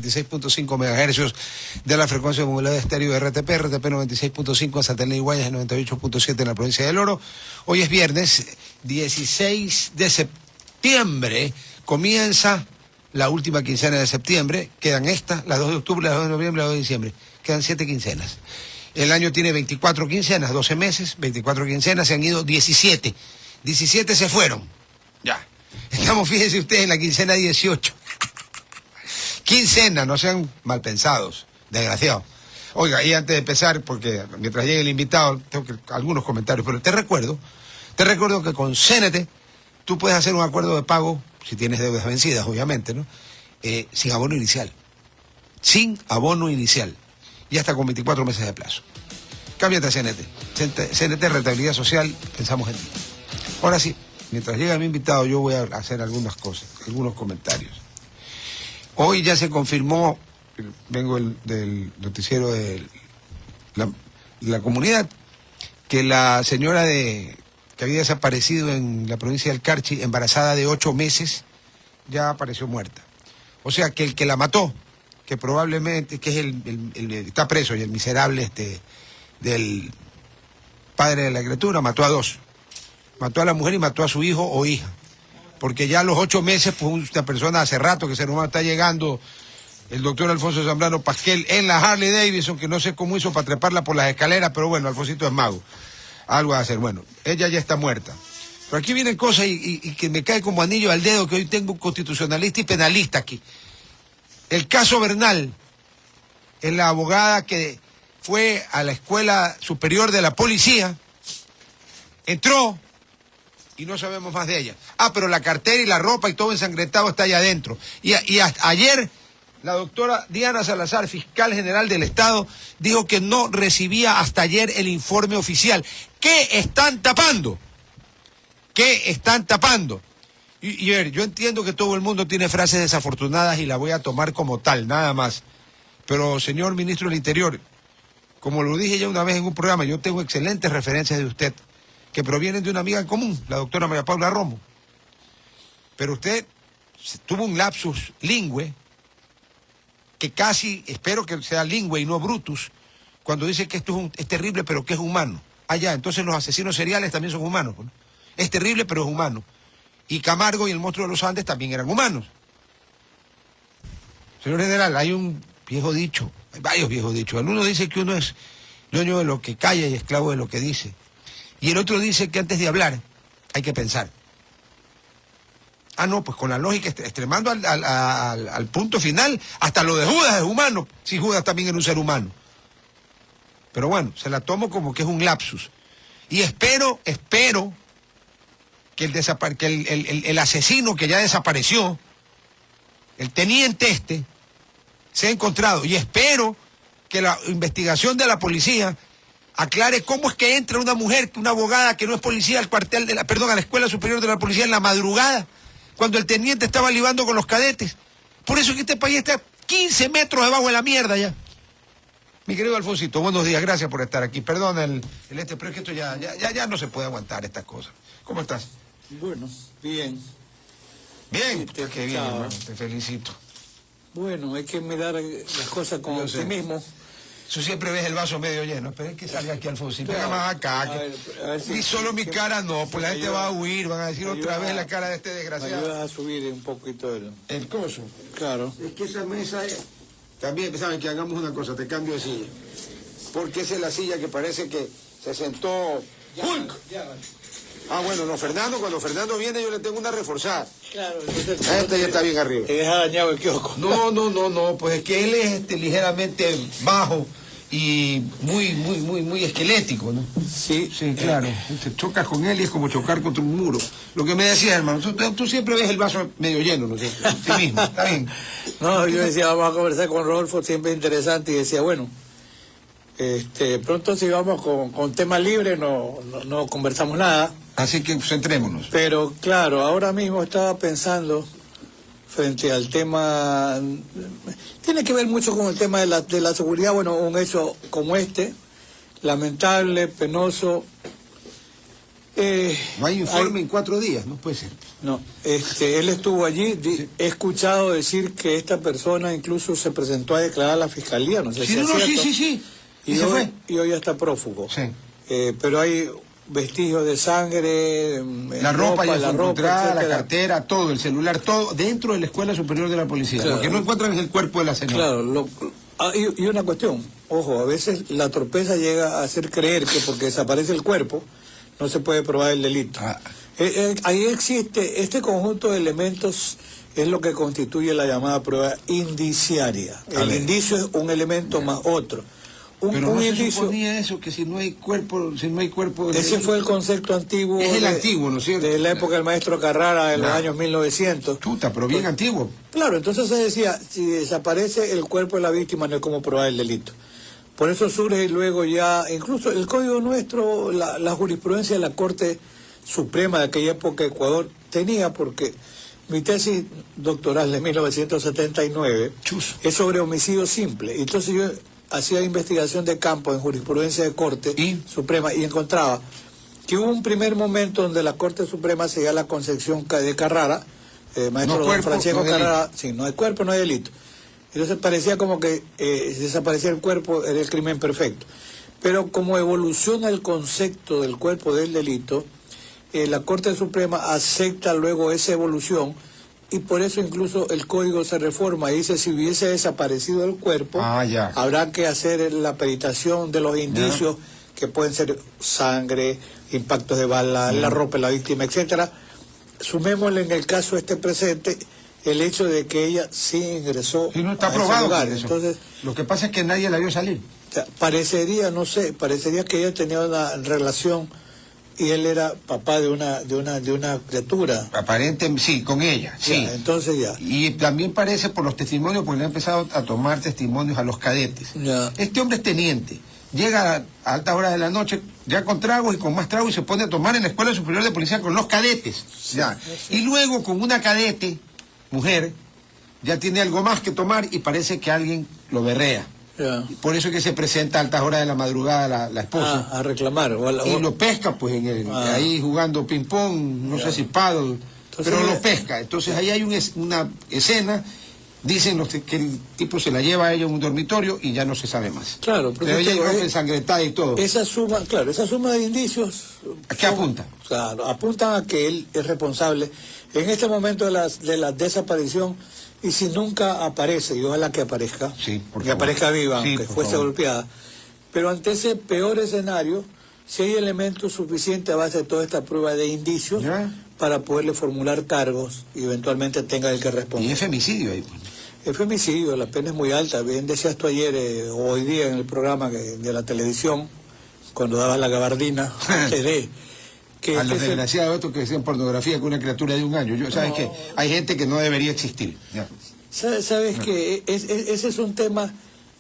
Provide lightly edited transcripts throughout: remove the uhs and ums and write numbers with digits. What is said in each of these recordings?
96.5 MHz de la frecuencia modulada de estéreo de RTP 96.5 en Santa Elena y Guayas, 98.7 en la provincia del Oro. Hoy es viernes 16 de septiembre, comienza la última quincena de septiembre, quedan estas, las 2 de octubre, las 2 de noviembre, las 2 de diciembre, quedan 7 quincenas. El año tiene 24 quincenas, 12 meses, 24 quincenas, se han ido 17. 17 se fueron. Ya. Estamos, fíjense ustedes, en la quincena 18. Quincena, no sean mal pensados, desgraciados. Oiga, y antes de empezar, porque mientras llegue el invitado, tengo algunos comentarios, pero te recuerdo que con CNT tú puedes hacer un acuerdo de pago, si tienes deudas vencidas, obviamente, ¿no? Sin abono inicial. Sin abono inicial. Y hasta con 24 meses de plazo. Cámbiate a CNT. CNT, rentabilidad social, pensamos en ti. Ahora sí, mientras llega mi invitado, yo voy a hacer algunas cosas, algunos comentarios. Hoy ya se confirmó, vengo del noticiero de la comunidad, que la señora que había desaparecido en la provincia del Carchi, embarazada de 8 meses, ya apareció muerta. O sea, que el que la mató, que probablemente, que es está preso, y el miserable del padre de la criatura, mató a 2. Mató a la mujer y mató a su hijo o hija. Porque ya a los 8 meses, pues una persona hace rato que el ser humano está llegando, el doctor Alfonso Zambrano Pasquel, en la Harley Davidson, que no sé cómo hizo para treparla por las escaleras, pero bueno, Alfonsito es mago. Algo va a hacer. Bueno, ella ya está muerta. Pero aquí vienen cosas y que me cae como anillo al dedo, que hoy tengo un constitucionalista y penalista aquí. El caso Bernal, es la abogada que fue a la Escuela Superior de la Policía, entró y no sabemos más de ella. Pero la cartera y la ropa y todo ensangrentado está allá adentro. Y hasta ayer la doctora Diana Salazar, fiscal general del Estado, dijo que no recibía hasta ayer el informe oficial. ¿Qué están tapando? ¿Qué están tapando? Y ver, yo entiendo que todo el mundo tiene frases desafortunadas y la voy a tomar como tal, nada más. Pero, señor ministro del Interior, como lo dije ya una vez en un programa, yo tengo excelentes referencias de usted, que provienen de una amiga en común, la doctora María Paula Romo. Pero usted tuvo un lapsus lingüe, que casi, espero que sea lingüe y no brutus, cuando dice que esto es terrible, pero que es humano. Ya, entonces los asesinos seriales también son humanos, ¿no? Es terrible, pero es humano. Y Camargo y el monstruo de los Andes también eran humanos. Señor general, hay un viejo dicho, hay varios viejos dichos. El uno dice que uno es dueño de lo que calla y esclavo de lo que dice. Y el otro dice que antes de hablar hay que pensar. No, pues con la lógica, extremando al punto final, hasta lo de Judas es humano, si Judas también era un ser humano. Pero bueno, se la tomo como que es un lapsus. Y espero que el asesino que ya desapareció, el teniente sea encontrado. Y espero que la investigación de la policía aclare cómo es que entra una mujer, una abogada que no es policía al cuartel a la Escuela Superior de la Policía en la madrugada, cuando el teniente estaba libando con los cadetes. Por eso es que este país está 15 metros debajo de la mierda ya. Mi querido Alfonsito, buenos días, gracias por estar aquí. Perdona pero es que esto ya no se puede aguantar estas cosas. ¿Cómo estás? Bueno, bien. Bien, qué bien, hermano, te felicito. Bueno, hay que mirar las cosas con optimismo. Tú siempre ves el vaso medio lleno, pero es que salga aquí Alfonsito, venga más acá. A ver y solo mi cara no, pues la gente va a huir, van a decir otra vez la cara de este desgraciado. Me ayudas a subir un poquito el coso. Claro. Es que esa mesa también, saben que hagamos una cosa, te cambio de silla. Porque esa es la silla que parece que se sentó Hulk. Bueno, no, Fernando, cuando Fernando viene yo le tengo una reforzada. Claro. Este ya está bien arriba. Te deja dañado el kiosco. No, pues es que él es ligeramente bajo y muy esquelético, ¿no? Sí. Sí, claro. Te chocas con él y es como chocar contra un muro. Lo que me decías, hermano, tú siempre ves el vaso medio lleno, ¿no? Sí mismo, está bien. No, yo decía, vamos a conversar con Rodolfo, siempre interesante, y decía, bueno, pronto si vamos con tema libre no conversamos nada. Así que centrémonos. Pero claro, ahora mismo estaba pensando frente al tema, tiene que ver mucho con el tema de la seguridad. Bueno, un hecho como lamentable, penoso, No hay informe en 4 días, no puede ser. No, él estuvo allí, he escuchado decir que esta persona incluso se presentó a declarar a la fiscalía, no sé si es cierto. Sí. Y hoy ya está prófugo. Sí. Pero hay vestigios de sangre, la ropa ya la fue encontrada, ropa, la cartera, todo, el celular, todo, dentro de la Escuela Superior de la Policía. Claro. Lo que no encuentran es el cuerpo de la señora. Claro, y una cuestión, ojo, a veces la torpeza llega a hacer creer que porque desaparece el cuerpo no se puede probar el delito. Ahí existe este conjunto de elementos, es lo que constituye la llamada prueba indiciaria. El indicio es un elemento más otro. Pero no se suponía eso, que si no hay cuerpo... Ese fue el concepto antiguo. Es el antiguo, ¿no es cierto? De la época del maestro Carrara, de los años 1900. Chuta, pero bien antiguo. Claro, entonces se decía, si desaparece el cuerpo de la víctima no hay cómo probar el delito. Por eso surge luego ya, incluso el código nuestro, la jurisprudencia de la Corte Suprema de aquella época de Ecuador tenía, porque mi tesis doctoral de 1979 es sobre homicidio simple. Entonces yo hacía investigación de campo en jurisprudencia de Corte Suprema y encontraba que hubo un primer momento donde la Corte Suprema seguía la concepción de Carrara, maestro don Francisco Carrara, sí, no hay cuerpo, no hay delito. Entonces parecía como que si desaparecía el cuerpo era el crimen perfecto. Pero como evoluciona el concepto del cuerpo del delito, la Corte Suprema acepta luego esa evolución y por eso incluso el código se reforma y dice si hubiese desaparecido el cuerpo, habrá que hacer la peritación de los indicios que pueden ser sangre, impactos de bala, la ropa de la víctima, etcétera. Sumémosle en el caso presente el hecho de que ella sí ingresó no está probado lugar. Eso. Entonces, lo que pasa es que nadie la vio salir. O sea, parecería que ella tenía una relación y él era papá de una criatura. Aparentemente, sí, con ella, sí. Ya, entonces ya. Y también parece por los testimonios, porque le han empezado a tomar testimonios a los cadetes. Ya. Este hombre es teniente, llega a altas horas de la noche, ya con tragos y con más tragos, y se pone a tomar en la Escuela Superior de Policía con los cadetes. Sí, ya. sí. Y luego con una cadete, mujer, ya tiene algo más que tomar y parece que alguien lo berrea. Ya. Por eso es que se presenta a altas horas de la madrugada la esposa. A reclamar. Y lo pesca, pues, ahí jugando ping-pong, no sé si paddle, pero lo pesca. Entonces ahí hay una escena, dicen que el tipo se la lleva a ella a un dormitorio y ya no se sabe más. Claro, pero ella ropa ensangrentada y todo. Esa suma de indicios... ¿A qué apunta? Claro, apuntan a que él es responsable en este momento de la desaparición. Y si nunca aparece, y ojalá que aparezca, que aparezca viva, aunque fuese golpeada, pero ante ese peor escenario, si hay elementos suficientes a base de toda esta prueba de indicios para poderle formular cargos y eventualmente tenga el que responder. Y es femicidio ahí. Es femicidio, la pena es muy alta. Bien decías tú ayer o hoy día en el programa de la televisión, cuando dabas la gabardina, a los desgraciados estos que decían pornografía con una criatura de 1 año. ¿Sabes qué? Hay gente que no debería existir. Ya. ¿Sabes qué? Ese es un tema...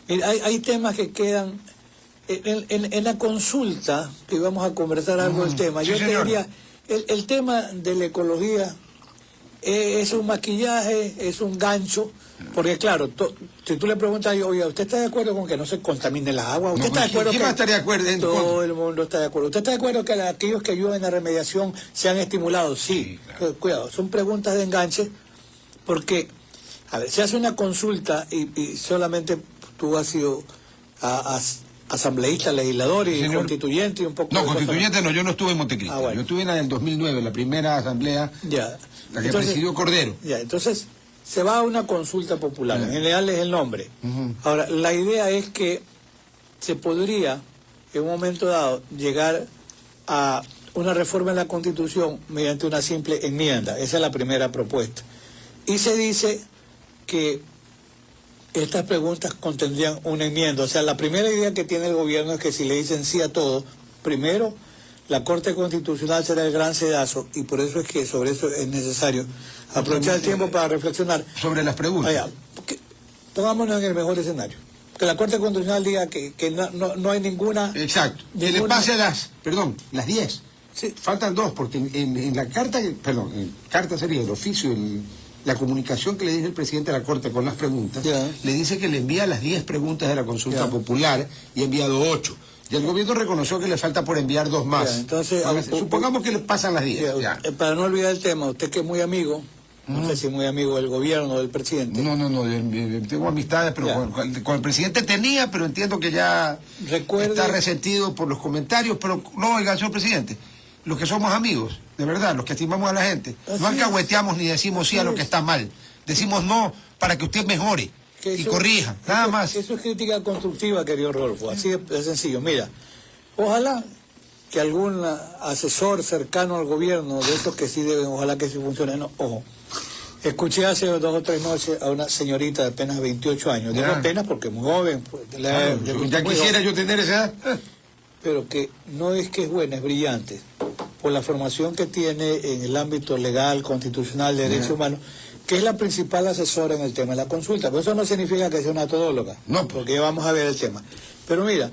Mira, hay temas que quedan... En la consulta, que vamos a conversar algo del tema, yo te diría, el tema de la ecología es un maquillaje, es un gancho, porque claro, si tú le preguntas, oye, ¿usted está de acuerdo con que no se contamine la agua? ¿Usted está de acuerdo ¿Quién va a estar de acuerdo? Todo el mundo está de acuerdo. ¿Usted está de acuerdo que aquellos que ayudan en la remediación sean estimulados? Sí, claro. Cuidado, son preguntas de enganche, porque, a ver, se hace una consulta y solamente tú has sido asambleísta, legislador y constituyente y un poco... No, constituyente no, yo no estuve en Montecristo. Bueno. Yo estuve en la del 2009, la primera asamblea, la que presidió Cordero. Ya, entonces se va a una consulta popular, en general es el nombre. Ahora, la idea es que se podría, en un momento dado, llegar a una reforma en la Constitución mediante una simple enmienda. Esa es la primera propuesta. Y se dice que estas preguntas contendrían una enmienda. O sea, la primera idea que tiene el gobierno es que si le dicen sí a todo, primero, la Corte Constitucional será el gran sedazo, y por eso es que sobre eso es necesario aprovechar el tiempo para reflexionar. Sobre las preguntas. Pongámonos en el mejor escenario. Que la Corte Constitucional diga que no hay ninguna... Exacto. Que le pase las 10. Sí. Faltan 2, porque en la carta, en carta sería el oficio, la comunicación que le dice el presidente de la Corte con las preguntas, le dice que le envía las 10 preguntas de la consulta popular y ha enviado 8. Y el gobierno reconoció que le falta por enviar 2 más. Ya, entonces, supongamos que le pasan las 10. Ya. Para no olvidar el tema, usted que es muy amigo, no sé si muy amigo del gobierno, del presidente. No, tengo amistades, pero con el presidente tenía, pero entiendo que ya está resentido por los comentarios, pero no, oiga, señor presidente, los que somos amigos, de verdad, los que estimamos a la gente, no alcahueteamos ni decimos sí a lo que está mal, decimos no para que usted mejore y corrija, nada más. Eso es crítica constructiva, querido Rodolfo, así de sencillo. Mira, ojalá que algún asesor cercano al gobierno, de esos que sí deben, ojalá que sí funcione, no, ojo. Escuché hace 2 o 3 noches a una señorita de apenas 28 años, digo apenas porque es muy joven. Ya quisiera yo tener esa edad. Pero que no es que es buena, es brillante, por la formación que tiene en el ámbito legal, constitucional, de derechos humanos, que es la principal asesora en el tema de la consulta. Pero eso no significa que sea una todóloga, no, porque ya vamos a ver el tema. Pero mira,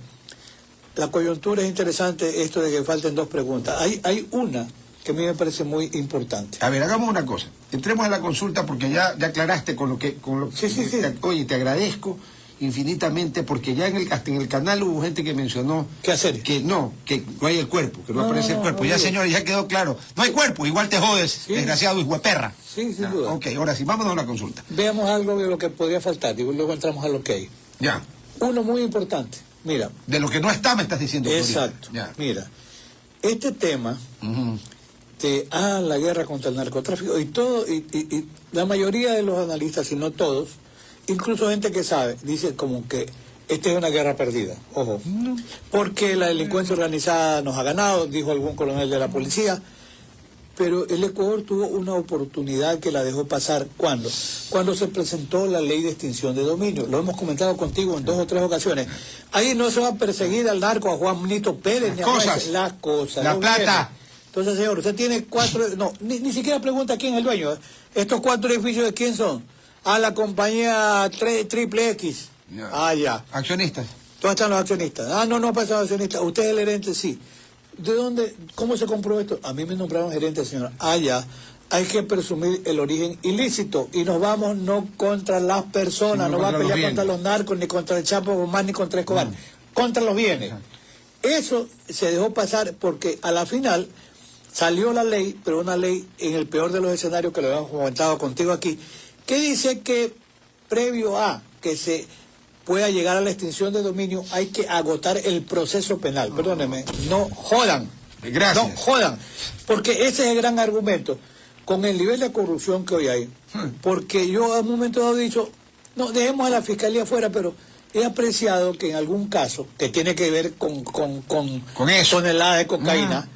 la coyuntura es interesante, esto de que falten 2 preguntas. Hay una que a mí me parece muy importante. A ver, hagamos una cosa. Entremos a la consulta porque ya aclaraste con lo que... Sí. Oye, te agradezco infinitamente porque ya hasta en el canal hubo gente que mencionó... ¿Qué hacer? Que no hay el cuerpo, que no aparece el cuerpo. Ya, señores, ya quedó claro. No hay cuerpo, igual te jodes, desgraciado hijo de perra. Sí, sin duda. Ok, ahora sí, vámonos a la consulta. Veamos algo de lo que podría faltar y luego entramos a lo que hay. Ya. Uno muy importante, mira. De lo que no está me estás diciendo. Exacto. Mira, este tema... la guerra contra el narcotráfico y todo, y la mayoría de los analistas, si no todos, incluso gente que sabe, dice como que esta es una guerra perdida, ojo, porque la delincuencia organizada nos ha ganado, dijo algún coronel de la policía, pero el Ecuador tuvo una oportunidad que la dejó pasar. ¿Cuándo? Cuando se presentó la ley de extinción de dominio. Lo hemos comentado contigo en 2 o 3 ocasiones. Ahí no se va a perseguir al narco, a Juan Nito Pérez, ni a las cosas. La plata. Entonces, señor, usted tiene 4... No, ni siquiera pregunta quién es el dueño. ¿Estos 4 edificios de quién son? A la compañía Triple X. Ya. Accionistas. ¿Dónde están los accionistas? No ha pasado accionistas. ¿Usted es el gerente? Sí. ¿De dónde? ¿Cómo se compró esto? A mí me nombraron gerente, señor. Ya. Hay que presumir el origen ilícito. Y nos vamos no contra las personas, no va a pelear contra los narcos, ni contra el Chapo Guzmán, ni contra Escobar. Contra los bienes. Eso se dejó pasar porque a la final... Salió la ley, pero una ley en el peor de los escenarios que lo habíamos comentado contigo aquí, que dice que previo a que se pueda llegar a la extinción de dominio hay que agotar el proceso penal. Perdóneme, no jodan. Gracias. No jodan. Porque ese es el gran argumento. Con el nivel de corrupción que hoy hay. Porque yo a un momento dado he dicho, no, dejemos a la fiscalía fuera, pero he apreciado que en algún caso, que tiene que ver con toneladas de cocaína,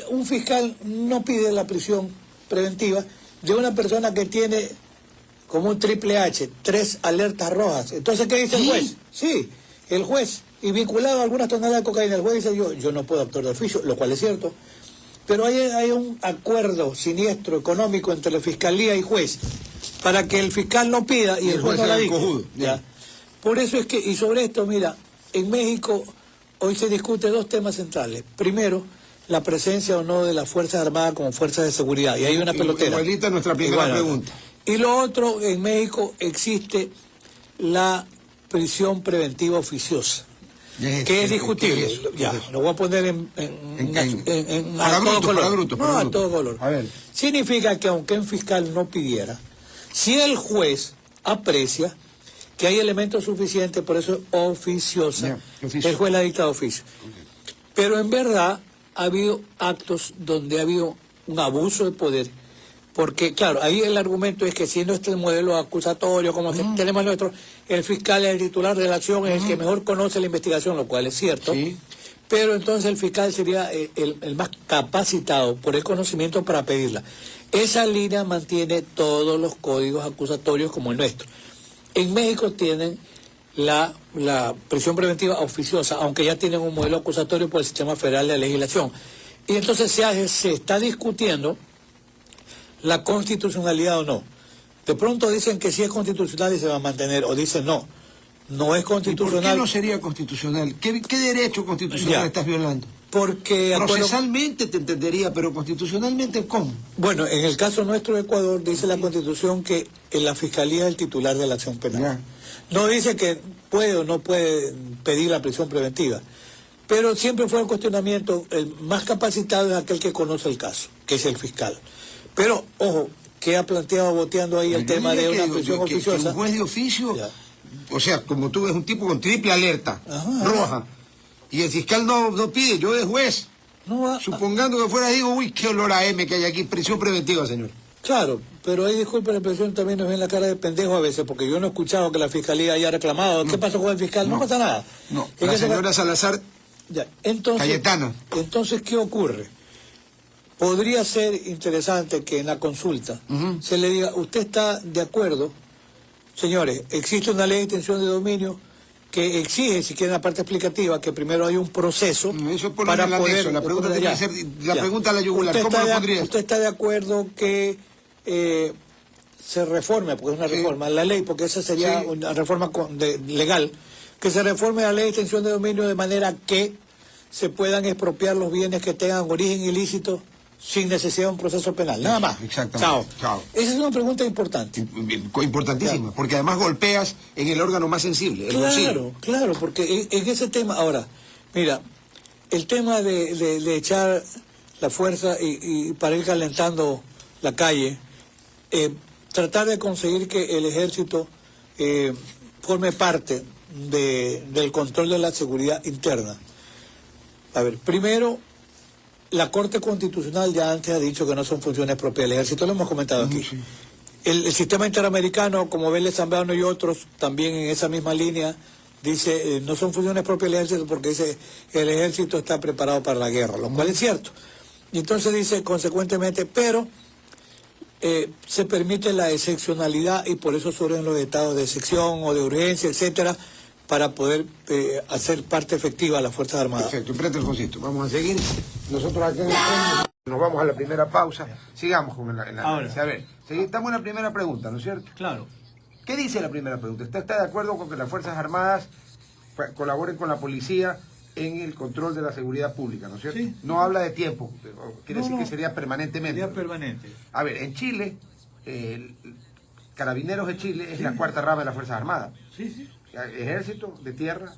un fiscal no pide la prisión preventiva de una persona que tiene como un triple H, 3 alertas rojas. Entonces, ¿qué dice el juez? Sí, el juez, y vinculado a algunas toneladas de cocaína, el juez dice, yo no puedo actuar de oficio, lo cual es cierto, pero hay un acuerdo siniestro económico entre la fiscalía y juez para que el fiscal no pida y el juez no la diga. Por eso es que, y sobre esto, mira, en México hoy se discute 2 temas centrales. Primero, la presencia o no de las Fuerzas Armadas como fuerzas de seguridad. Y hay una pelotera. Igualita nuestra primera pregunta. Y lo otro, en México existe la prisión preventiva oficiosa, que es discutible. Lo voy a poner a todo color. A todo color. A ver. Significa que aunque un fiscal no pidiera, si el juez aprecia que hay elementos suficientes, por eso es oficiosa, el juez la dicta de oficio. Pero en verdad ha habido actos donde ha habido un abuso de poder, porque claro, ahí el argumento es que siendo este el modelo acusatorio como que tenemos nuestro, el fiscal es el titular de la acción, es el que mejor conoce la investigación, lo cual es cierto, pero entonces el fiscal sería el más capacitado por el conocimiento para pedirla. Esa línea mantiene todos los códigos acusatorios como el nuestro. En México tienen la prisión preventiva oficiosa, aunque ya tienen un modelo acusatorio por el Sistema Federal de Legislación. Y entonces se está discutiendo la constitucionalidad o no. De pronto dicen que sí es constitucional y se va a mantener, o dicen no es constitucional. ¿Y por qué no sería constitucional? ¿Qué derecho constitucional estás violando? Porque procesalmente te entendería, pero constitucionalmente, ¿cómo? Bueno, en el caso nuestro de Ecuador dice la Constitución que la Fiscalía es el titular de la acción penal. No dice que puede o no puede pedir la prisión preventiva. Pero siempre fue el cuestionamiento, el más capacitado es aquel que conoce el caso, que es el fiscal. Pero, ojo, que ha planteado boteando ahí el tema de una prisión oficiosa. Que un juez de oficio, o sea, como tú ves, un tipo con triple alerta, roja, y el fiscal no pide, yo de juez, supongando que fuera, digo, uy, qué olor a M que hay aquí, prisión preventiva, señor. Claro, pero ahí, disculpe la expresión, también nos ven la cara de pendejo a veces, porque yo no he escuchado que la fiscalía haya reclamado. ¿Qué pasó con el fiscal? No pasa nada. No, la señora Salazar Cayetano. Entonces, ¿qué ocurre? Podría ser interesante que en la consulta se le diga, usted está de acuerdo, señores, existe una ley de extinción de dominio que exige, si quieren la parte explicativa, que primero hay un proceso para poder... La pregunta tiene que ser, pregunta a la yugular, ¿cómo lo pondría? ¿Usted está de acuerdo que se reforme, porque es una reforma, la ley, porque esa sería una reforma legal, que se reforme la ley de extinción de dominio de manera que se puedan expropiar los bienes que tengan origen ilícito sin necesidad de un proceso penal, nada más? Exactamente. Chao. Esa es una pregunta importante. Importantísima, porque además golpeas en el órgano más sensible, el bolsillo. Claro, porque en ese tema, ahora, mira, el tema de echar la fuerza y para ir calentando la calle, tratar de conseguir que el ejército forme parte del control de la seguridad interna. A ver, primero, la Corte Constitucional ya antes ha dicho que no son funciones propias del ejército, lo hemos comentado aquí. Sí. El sistema interamericano, como Vélez Zambrano y otros, también en esa misma línea, dice, no son funciones propias del ejército porque dice el ejército está preparado para la guerra, lo cual es cierto. Y entonces dice, consecuentemente, pero se permite la excepcionalidad y por eso surgen los estados de excepción o de urgencia, etcétera, para poder hacer parte efectiva a las Fuerzas Armadas. Perfecto, preste el Josito. Vamos a seguir. Nosotros aquí en el fondo nos vamos a la primera pausa. Sigamos con la Ahora. A ver, estamos en la primera pregunta, ¿no es cierto? Claro. ¿Qué dice la primera pregunta? ¿Usted está de acuerdo con que las Fuerzas Armadas colaboren con la policía en el control de la seguridad pública, ¿no es cierto? Sí. No habla de tiempo, quiere decir que sería permanentemente. Sería permanente. A ver, en Chile, Carabineros de Chile es la cuarta rama de las Fuerzas Armadas. Sí. Ejército de tierra,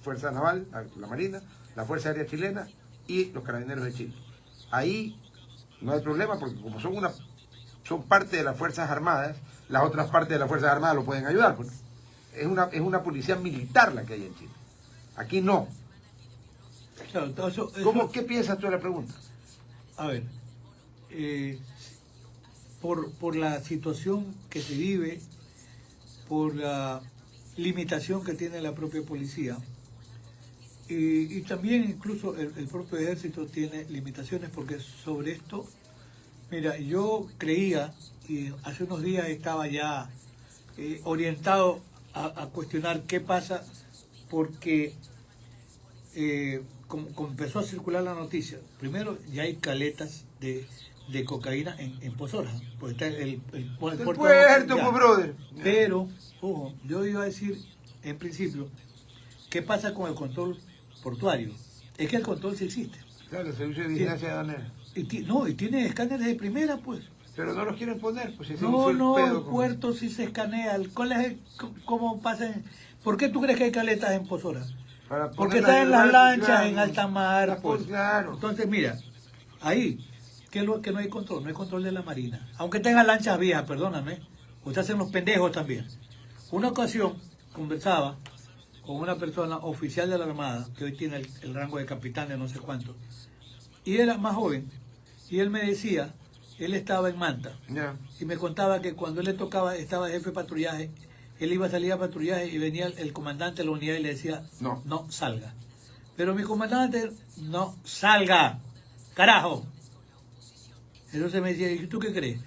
Fuerza Naval, la Marina, la Fuerza Aérea Chilena y los Carabineros de Chile. Ahí no hay problema porque como son parte de las Fuerzas Armadas, las otras partes de las Fuerzas Armadas lo pueden ayudar. Pues. Es una policía militar la que hay en Chile. Aquí no. Claro, eso... ¿Qué piensas tú de la pregunta? A ver, por la situación que se vive, por la limitación que tiene la propia policía, y también incluso el propio ejército tiene limitaciones, porque sobre esto, mira, yo creía, y hace unos días estaba ya orientado a cuestionar qué pasa, porque como empezó a circular la noticia, primero ya hay caletas de cocaína en Pozora, pues está el puerto, brother. Pero, ojo, yo iba a decir en principio, ¿qué pasa con el control portuario? Es que el control sí existe. Claro, el servicio de vigilancia aduanera. Y tiene escáneres de primera, pues. Pero no los quieren poner, pues. El puerto sí se escanea. ¿Cómo pasa? ¿Por qué tú crees que hay caletas en Pozora? Porque están en las lanchas, en alta mar. Pues. Claro. Entonces, mira, ahí, ¿qué es lo que no hay control? No hay control de la Marina. Aunque tengan lanchas viejas, perdóname. Ustedes hacen los pendejos también. Una ocasión conversaba con una persona oficial de la Armada, que hoy tiene el rango de capitán de no sé cuánto, y era más joven, y él me decía, él estaba en Manta, y me contaba que cuando él le tocaba, estaba jefe de patrullaje, él iba a salir a patrullaje y venía el comandante de la unidad y le decía, no salga. Pero mi comandante, no salga, carajo. Entonces me decía, ¿y tú qué crees?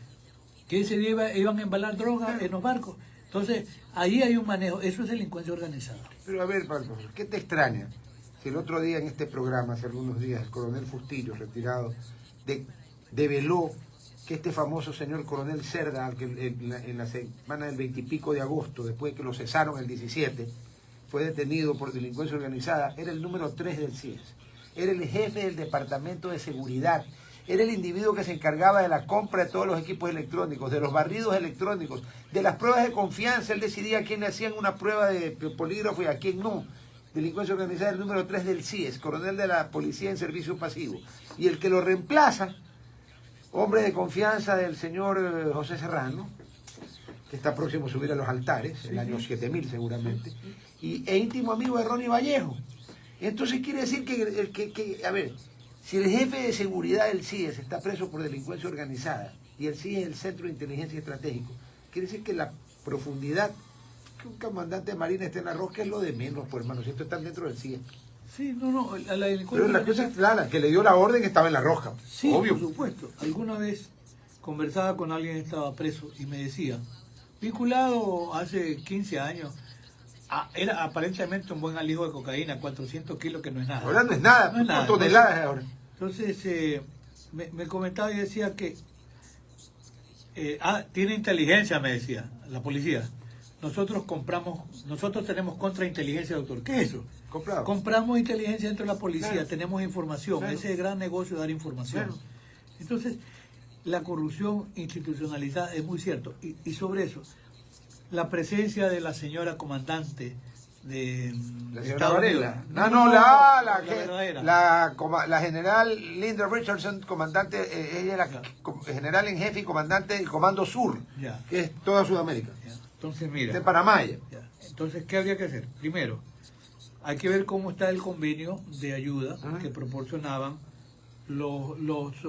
Que ese día iban a embalar drogas en los barcos. Entonces, ahí hay un manejo, eso es delincuencia organizada. Pero a ver, Pablo, ¿qué te extraña? Si el otro día en este programa, hace algunos días, el coronel Fustillo, retirado, develó que este famoso señor coronel Cerda, al que en la semana del 20 y pico de agosto, después de que lo cesaron el 17, fue detenido por delincuencia organizada, era el número 3 del CIES. Era el jefe del departamento de seguridad. Era el individuo que se encargaba de la compra de todos los equipos electrónicos, de los barridos electrónicos, de las pruebas de confianza. Él decidía a quién le hacían una prueba de polígrafo y a quién no. delincuencia organizada, el número 3 del CIES, coronel de la policía en servicio pasivo. Y el que lo reemplaza, hombre de confianza del señor José Serrano, que está próximo a subir a los altares, el año 7000 seguramente, e íntimo amigo de Ronnie Vallejo. Entonces quiere decir que, a ver, si el jefe de seguridad del CIES está preso por delincuencia organizada y el CIES es el Centro de Inteligencia Estratégico, quiere decir que la profundidad que un comandante de Marina esté en la rosca es lo de menos, pues hermano, si esto está dentro del CIES. Sí, no, la delincuencia... Pero la cosa es clara, que le dio la orden estaba en la rosca. Sí, obvio. por supuesto. Alguna vez conversaba con alguien que estaba preso y me decía, vinculado hace 15 años, era aparentemente un buen alijo de cocaína, 400 kilos, que no es nada. Ahora no es nada, no es nada. Toneladas ahora. Entonces, me comentaba y decía que tiene inteligencia, me decía la policía. Nosotros tenemos contrainteligencia, doctor. ¿Qué es eso? Comprado. Compramos inteligencia dentro de la policía, claro. Tenemos información. Claro. Ese es el gran negocio de dar información. Claro. Entonces, la corrupción institucionalizada es muy cierto. Y sobre eso, la presencia de la señora comandante de La señora Estados Varela. Unidos. La general Linda Richardson, comandante, ella es la general en jefe y comandante del Comando Sur, Ya. que es toda Sudamérica. Ya. Entonces, mira. De Panamá. Ya. Entonces, ¿qué habría que hacer? Primero, hay que ver cómo está el convenio de ayuda que proporcionaban los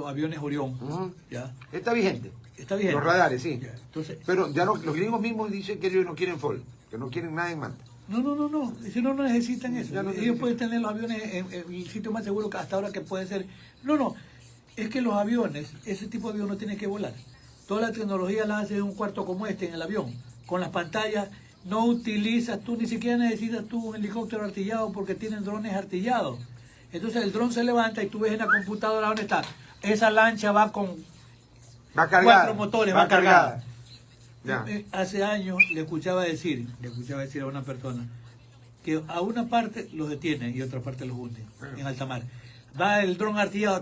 aviones Orión. ¿Ya? Está vigente. Está vigente. Los radares, sí. Ya. Entonces, pero ya los gringos mismos dicen que ellos no quieren FOL, que no quieren nada en Manta. No. Si no necesitan eso. Ya no Ellos necesitan. pueden tener los aviones en el sitio más seguro que hasta ahora que puede ser. No. Es que los aviones, ese tipo de avión no tiene que volar. Toda la tecnología la hace en un cuarto como este, en el avión. Con las pantallas, no utilizas tú, ni siquiera necesitas tú un helicóptero artillado porque tienen drones artillados. Entonces el dron se levanta y tú ves en la computadora dónde está. Esa lancha va con cargada, 4 motores, va cargada. Ya. Hace años le escuchaba decir a una persona que a una parte los detienen y a otra parte los hunden en alta mar. Va el dron artillado,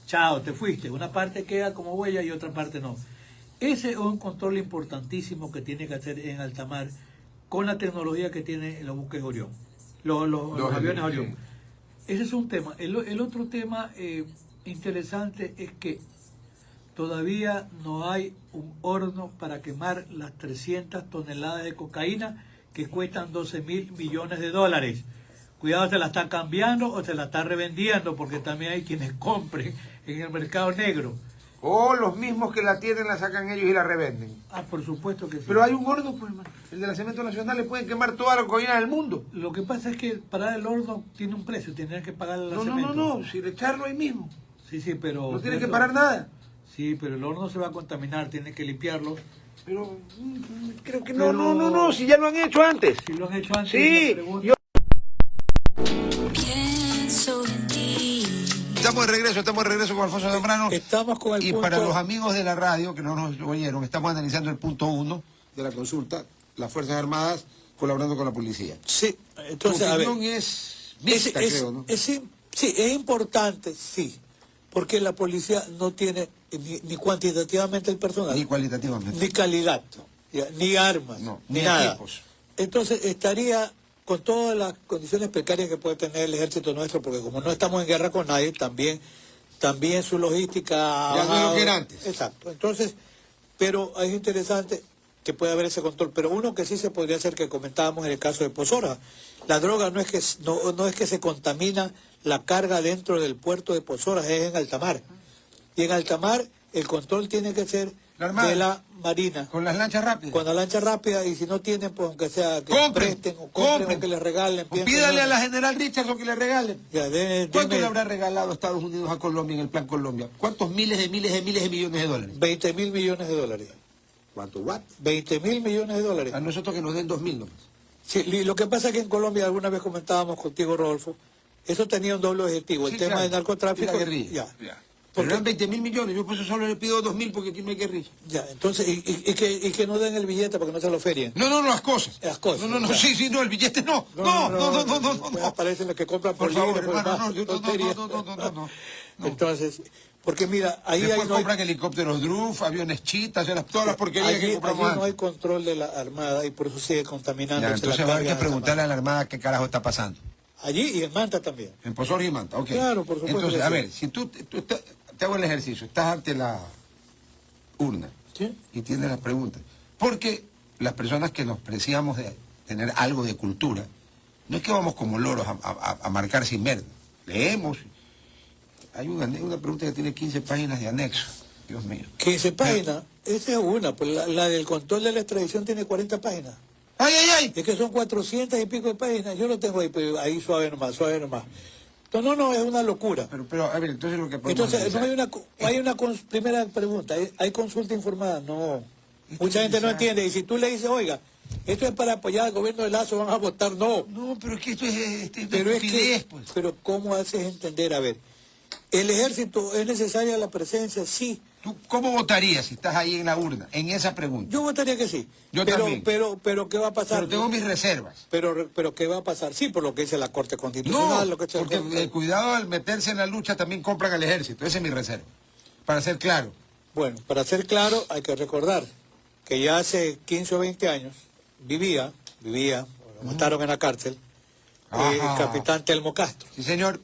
chao, te fuiste. Una parte queda como huella y otra parte no. Ese es un control importantísimo que tiene que hacer en alta mar con la tecnología que tiene los buques Orión, los aviones Orión. Sí. Ese es un tema. El otro tema interesante es que todavía no hay un horno para quemar las 300 toneladas de cocaína que cuestan 12.000 millones de dólares. Cuidado, se la están cambiando o se la están revendiendo, porque también hay quienes compren en el mercado negro. O los mismos que la tienen la sacan ellos y la revenden. Por supuesto que sí. Pero hay un horno, pues, hermano. El de la Cemento Nacional le pueden quemar toda la cocaína del mundo. Lo que pasa es que para el horno tiene un precio, tendrían que pagar la cemento. No, si le echarlo ahí mismo. Sí, pero... No tiene que parar nada. Sí, pero el horno se va a contaminar, tiene que limpiarlo. Pero creo que no, si ya lo han hecho antes. Si lo han hecho antes. Sí, yo... Pienso en ti. Estamos de regreso con Alfonso Zambrano. Estamos con el y punto... para los amigos de la radio que no nos oyeron, estamos analizando el punto 1 de la consulta, las Fuerzas Armadas colaborando con la policía. Sí, entonces, Tu a ver... opinión es mixta, creo, ¿no? Sí, es importante, sí, porque la policía no tiene ni cuantitativamente el personal, Ni cualitativamente. ni calidad, ni armas, No, ni ni nada. equipos. Entonces estaría con todas las condiciones precarias que puede tener el ejército nuestro, porque como no estamos en guerra con nadie, también su logística... Ya no es lo que era antes. Exacto. Entonces, pero es interesante que pueda haber ese control. Pero uno que sí se podría hacer, que comentábamos en el caso de Pozora. La droga no es que se contamina la carga dentro del puerto de Pozora, es en alta mar. Y en alta mar el control tiene que ser de la Marina. Con las lanchas rápidas. Con la lancha rápida, y si no tienen, pues aunque sea que Compren, presten o compren o que les regalen. O pídale a la general Richardson que le regalen. Ya, ¿Cuánto le habrá regalado Estados Unidos a Colombia en el Plan Colombia? ¿Cuántos miles de millones de dólares? 20.000 millones de dólares. ¿Cuánto? ¿What? 20.000 millones de dólares. A nosotros que nos den 2.000 nomás. Sí, y lo que pasa es que en Colombia, alguna vez comentábamos contigo, Rodolfo, eso tenía un doble objetivo, el Sí, tema claro. del narcotráfico. Y la guerrilla. Ya. Pero Porque- eran 20.000 millones, yo por eso solo le pido 2.000 porque aquí no hay guerrilla. Ya, entonces, y que no den el billete porque no se lo ferien. No, las cosas. Las cosas, No, ya. sí, el billete no. No. Pues aparecen los que compran Por libro, favor, hermano, más tonterías. no. Entonces, Porque mira, ahí Después no hay, compran helicópteros Druf, aviones chitas, todas las porquerías que allí compramos no antes. hay control de la Armada y por eso sigue contaminando. Ya, entonces va a haber que preguntarle a la Armada qué carajo está pasando. Allí y en Manta también. En Posorrio y Manta, ok. Claro, por supuesto Entonces, que a sí. ver, si te hago el ejercicio, estás ante la urna ¿Sí? y tienes las preguntas. Porque las personas que nos preciamos de tener algo de cultura, no es que vamos como loros a marcar sin ver. Leemos. Hay una pregunta que tiene 15 páginas de anexo. Dios mío. 15 páginas, esa es una, pues la del control de la extradición tiene 40 páginas. ¡Ay, ay, ay! Es que son 400 y pico de páginas, yo lo tengo ahí, pero ahí suave nomás, suave nomás. Entonces, no, es una locura. Pero a ver, entonces lo que podemos Entonces, no analizar- hay una primera pregunta, ¿hay consulta informada? No. Mucha gente no entiende, y si tú le dices, oiga, esto es para apoyar al gobierno de Lazo, van a votar, no. No, pero es que esto es Pero es que, estupidez, pues. pero ¿cómo haces entender? A ver, ¿el ejército es necesaria la presencia? Sí. ¿Tú cómo votarías si estás ahí en la urna, en esa pregunta? Yo votaría que sí. Yo pero, también. pero ¿qué va a pasar? Pero tengo mis reservas. Pero ¿qué va a pasar? Sí, por lo que dice la Corte Constitucional, No, lo que dice la porque Corte- cuidado al meterse en la lucha también compran al ejército. Esa es mi reserva. Para ser claro. Bueno, para ser claro, hay que recordar que ya hace 15 o 20 años vivía, lo mataron en la cárcel, el Ajá. capitán Telmo Castro. Sí, señor.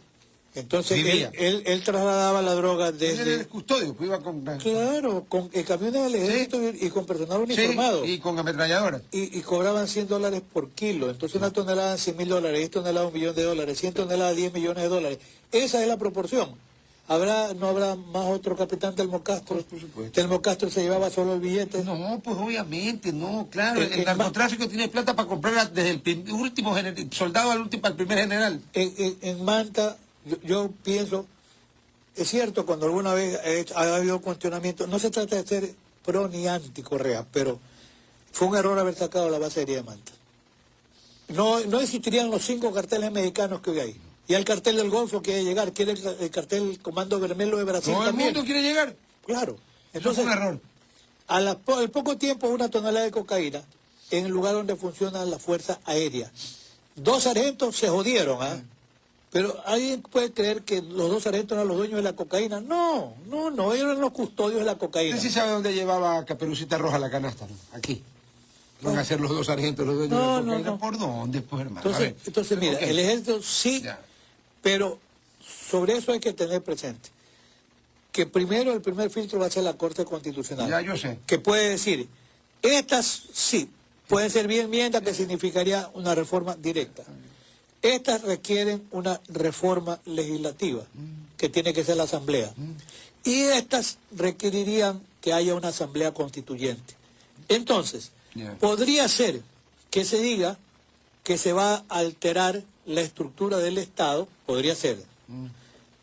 Entonces Vivía. él trasladaba la droga Él era desde... el custodio, pues iba con... Claro, con camiones del ejército y con personal uniformado. Sí, y con ametralladoras. Y cobraban $100 por kilo. Entonces una tonelada $100.000, 10 toneladas $1.000.000, 100 toneladas $10 millones. Esa es la proporción. ¿No habrá más otro capitán Telmo Castro? Por supuesto. Telmo Castro se llevaba solo el billete. No, pues obviamente, no, claro. En El narcotráfico tiene plata para comprar desde el último soldado al primer general. En Manta, yo pienso, es cierto, cuando alguna vez ha habido cuestionamiento, no se trata de ser pro ni anti Correa, pero fue un error haber sacado la base aérea de Manta. No existirían los 5 carteles mexicanos que hoy hay. Y el cartel del Golfo quiere llegar, quiere el cartel Comando Vermelo de Brasil Todo el también. mundo quiere llegar. Claro. Eso fue un error. Al poco tiempo, una tonelada de cocaína en el lugar donde funciona la Fuerza Aérea. 2 sargentos se jodieron, ¿ah? Pero ¿alguien puede creer que los 2 sargentos eran los dueños de la cocaína? No, ellos eran los custodios de la cocaína. ¿Usted sí sabe dónde llevaba Caperucita Roja la canasta? ¿No? Aquí. Van a ser los 2 sargentos los dueños de la cocaína. No. ¿Por dónde, pues, hermano? Entonces, mira, ok. el ejército sí, Ya. pero sobre eso hay que tener presente que primero el primer filtro va a ser la Corte Constitucional. Ya, yo sé. Que puede decir, estas sí, pueden ser bien enmiendas que significaría una reforma directa. Estas requieren una reforma legislativa, que tiene que ser la Asamblea. Y estas requerirían que haya una Asamblea Constituyente. Entonces, Ya. podría ser que se diga que se va a alterar la estructura del Estado, podría ser,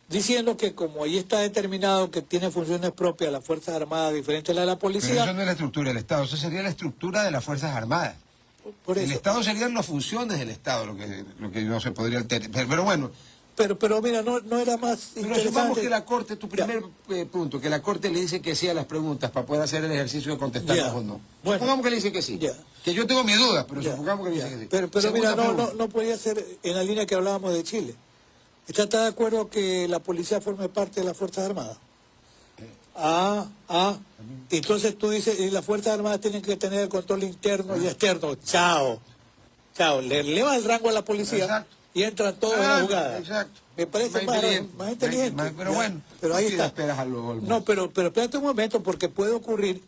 diciendo que como ahí está determinado que tiene funciones propias las Fuerzas Armadas diferentes a la de la Pero eso policía, no es la estructura del Estado, eso sería la estructura de las Fuerzas Armadas. por El eso. Estado serían las funciones del Estado, lo que no se podría alterar. Pero bueno, Pero mira, no era más pero interesante. supongamos que la Corte, tu Ya. primer punto, que la Corte le dice que sí a las preguntas para poder hacer el ejercicio de contestarlas Ya. o no. Bueno. Supongamos que le dice que sí. Ya. Que yo tengo mis dudas, pero Ya, supongamos que le ya. dice que sí. Pero Segunda mira, pregunta. no podría ser en la línea que hablábamos de Chile. ¿Está de acuerdo que la policía forme parte de las Fuerzas Armadas? Entonces tú dices, y las Fuerzas Armadas tienen que tener el control interno y externo. Chao. Le eleva el rango a la policía Exacto. y entran todos en la jugada. Exacto. Me parece más inteligente. Pero Ya, bueno, pero tú ahí sí está. esperas a los Olmos. No, pero espérate un momento, porque puede ocurrir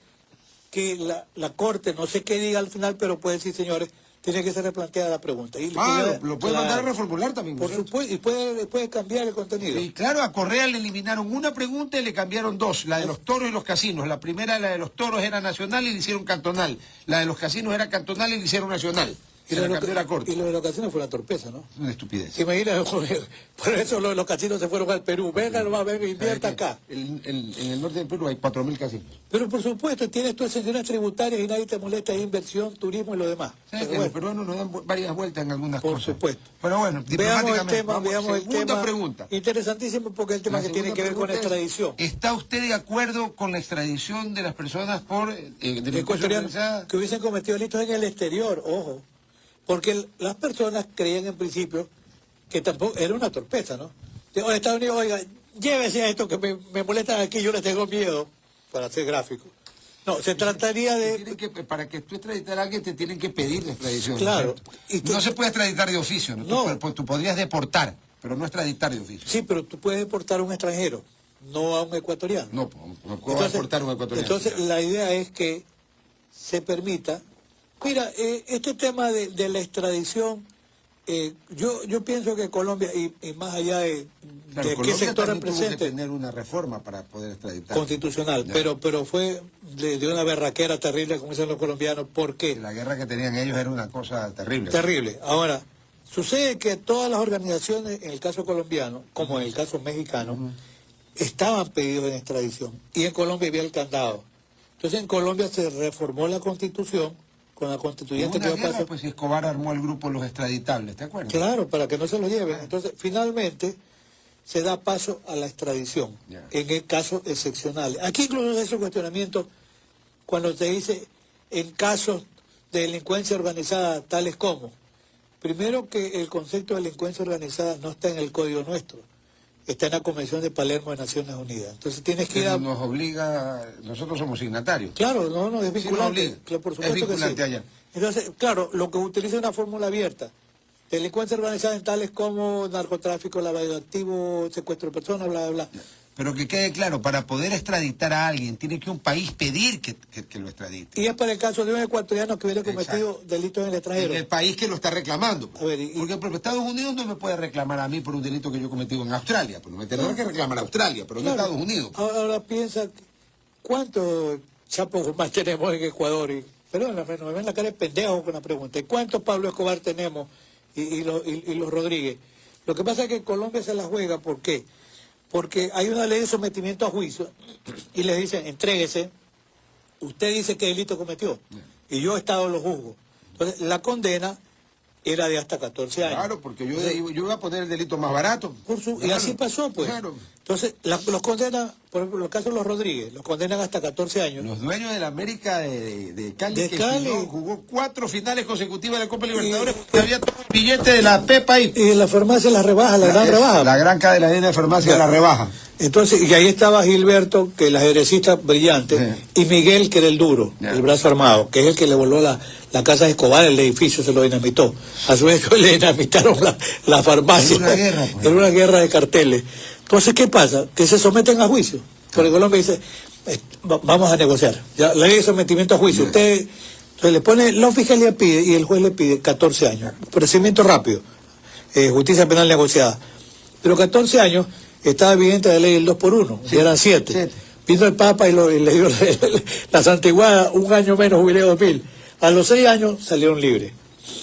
que la Corte, no sé qué diga al final, pero puede decir, señores, tiene que ser replanteada la pregunta. Y Lo puede mandar a reformular también. ¿no por es cierto? supuesto, y puede cambiar el contenido. Y claro, a Correa le eliminaron una pregunta y le cambiaron 2, la de los toros y los casinos. La primera, la de los toros, era nacional y le hicieron cantonal. La de los casinos era cantonal y le hicieron nacional. Y Se lo la de cambió la Corte. y lo de los casinos fue una torpeza, ¿no? Una estupidez. ¿Se imagina? Por eso los casinos se fueron al Perú. Venga, nomás, venga, invierta acá. En el norte del Perú hay 4.000 casinos. Pero por supuesto, tienes tus exenciones tributarias y nadie te molesta, hay inversión, turismo y lo demás. ¿Sabes Pero que bueno, los peruanos nos dan varias vueltas en algunas por cosas? supuesto. Pero bueno, veamos el diplomáticamente, tema, vamos, veamos el segunda tema. pregunta. Interesantísimo porque es el tema La que tiene segunda que ver con pregunta es, extradición. ¿está usted de acuerdo con la extradición de las personas por delincuencia Ecuatorianos organizada? que hubiesen cometido delitos en el exterior, ojo, porque las personas creían en principio que tampoco era una torpeza, ¿no? De Estados Unidos, oiga, llévese a esto que me molestan aquí, yo les tengo miedo, para ser gráfico. No, se trataría de... Para que tú extraditar a alguien te tienen que pedir la extradición. Claro. No se puede extraditar de oficio, ¿no? No. Tú podrías deportar, pero no extraditar de oficio. Sí, pero tú puedes deportar a un extranjero, no a un ecuatoriano. No puedo deportar a un ecuatoriano. Entonces, la idea es que se permita... Mira, este tema de la extradición, yo pienso que Colombia, y más allá de qué Colombia sector también tuvo que represente, tener una reforma para poder extraditar. constitucional, Ya. pero fue de una berraquera terrible, como dicen los colombianos. ¿Por qué? La guerra que tenían ellos era una cosa terrible. Terrible. Ahora, sucede que todas las organizaciones, en el caso colombiano, como en el caso mexicano, estaban pedidos en extradición. Y en Colombia había el candado. Entonces en Colombia se reformó la constitución con la constituyente Hubo que una guerra, pasó. pues Escobar armó el grupo Los Extraditables, ¿te acuerdas? Claro, para que no se lo lleven. Entonces, finalmente, se da paso a la extradición, Ya. en el caso excepcional. Aquí incluso se hace un cuestionamiento cuando te dice en casos de delincuencia organizada, tales como, primero que el concepto de delincuencia organizada no está en el código nuestro, está en la Convención de Palermo de Naciones Unidas. Entonces tienes que ir a... Nos obliga, nosotros somos signatarios. Claro, no, es Sí, vinculante. no obliga. Claro, por Es supuesto que vinculante sí. allá. Entonces, claro, lo que utiliza es una fórmula abierta. Delincuencia organizada en tales como narcotráfico, lavado de activos, secuestro de personas, bla, bla, bla. Pero que quede claro, para poder extraditar a alguien, tiene que un país pedir que lo extradite. Y es para el caso de un ecuatoriano que hubiera cometido Exacto. delitos en el extranjero. En el país que lo está reclamando. A ver, Porque por ejemplo, Estados Unidos no me puede reclamar a mí por un delito que yo he cometido en Australia. Pues no me tendrá que reclamar a Australia, pero no a Claro. Estados Unidos. Ahora piensa, ¿cuántos Chapos Guzmán tenemos en Ecuador? Perdón, me ven la cara de pendejo con la pregunta. ¿Y cuántos Pablo Escobar tenemos y los Rodríguez? Lo que pasa es que en Colombia se la juega, ¿por qué? Porque hay una ley de sometimiento a juicio y les dicen, entréguese, usted dice qué delito cometió y yo Estado lo juzgo. Entonces, la condena era de hasta 14 años. Claro, porque yo iba a poner el delito más barato. Y Claro. así pasó, pues. Claro. Entonces, los condenan, por ejemplo, los casos de los Rodríguez, los condenan hasta 14 años. Los dueños de la América de Cali, De que Cali. jugó 4 finales consecutivas de la Copa Libertadores, porque había todo el billete de la Pepa ahí. Y en la farmacia la rebaja, la gran rebaja. La gran cadena de farmacia de la rebaja. Entonces, y ahí estaba Gilberto, que el ajedrecista brillante, y Miguel, que era el duro, el brazo armado, que es el que le voló la casa de Escobar, el edificio se lo dinamitó. A su vez le dinamitaron la farmacia. Era una guerra, pues. Era una guerra de carteles. Entonces, ¿qué pasa? Que se someten a juicio. Porque Colombia dice, vamos a negociar. Ya, la ley de sometimiento a juicio. Usted le pone, la fiscalía pide y el juez le pide 14 años. Procedimiento rápido. Justicia penal negociada. Pero 14 años estaba vigente la ley del 2 por 1, y eran 7. Vino el Papa y le dio la santiguada, un año menos, jubileo 2000. A los 6 años salieron libres.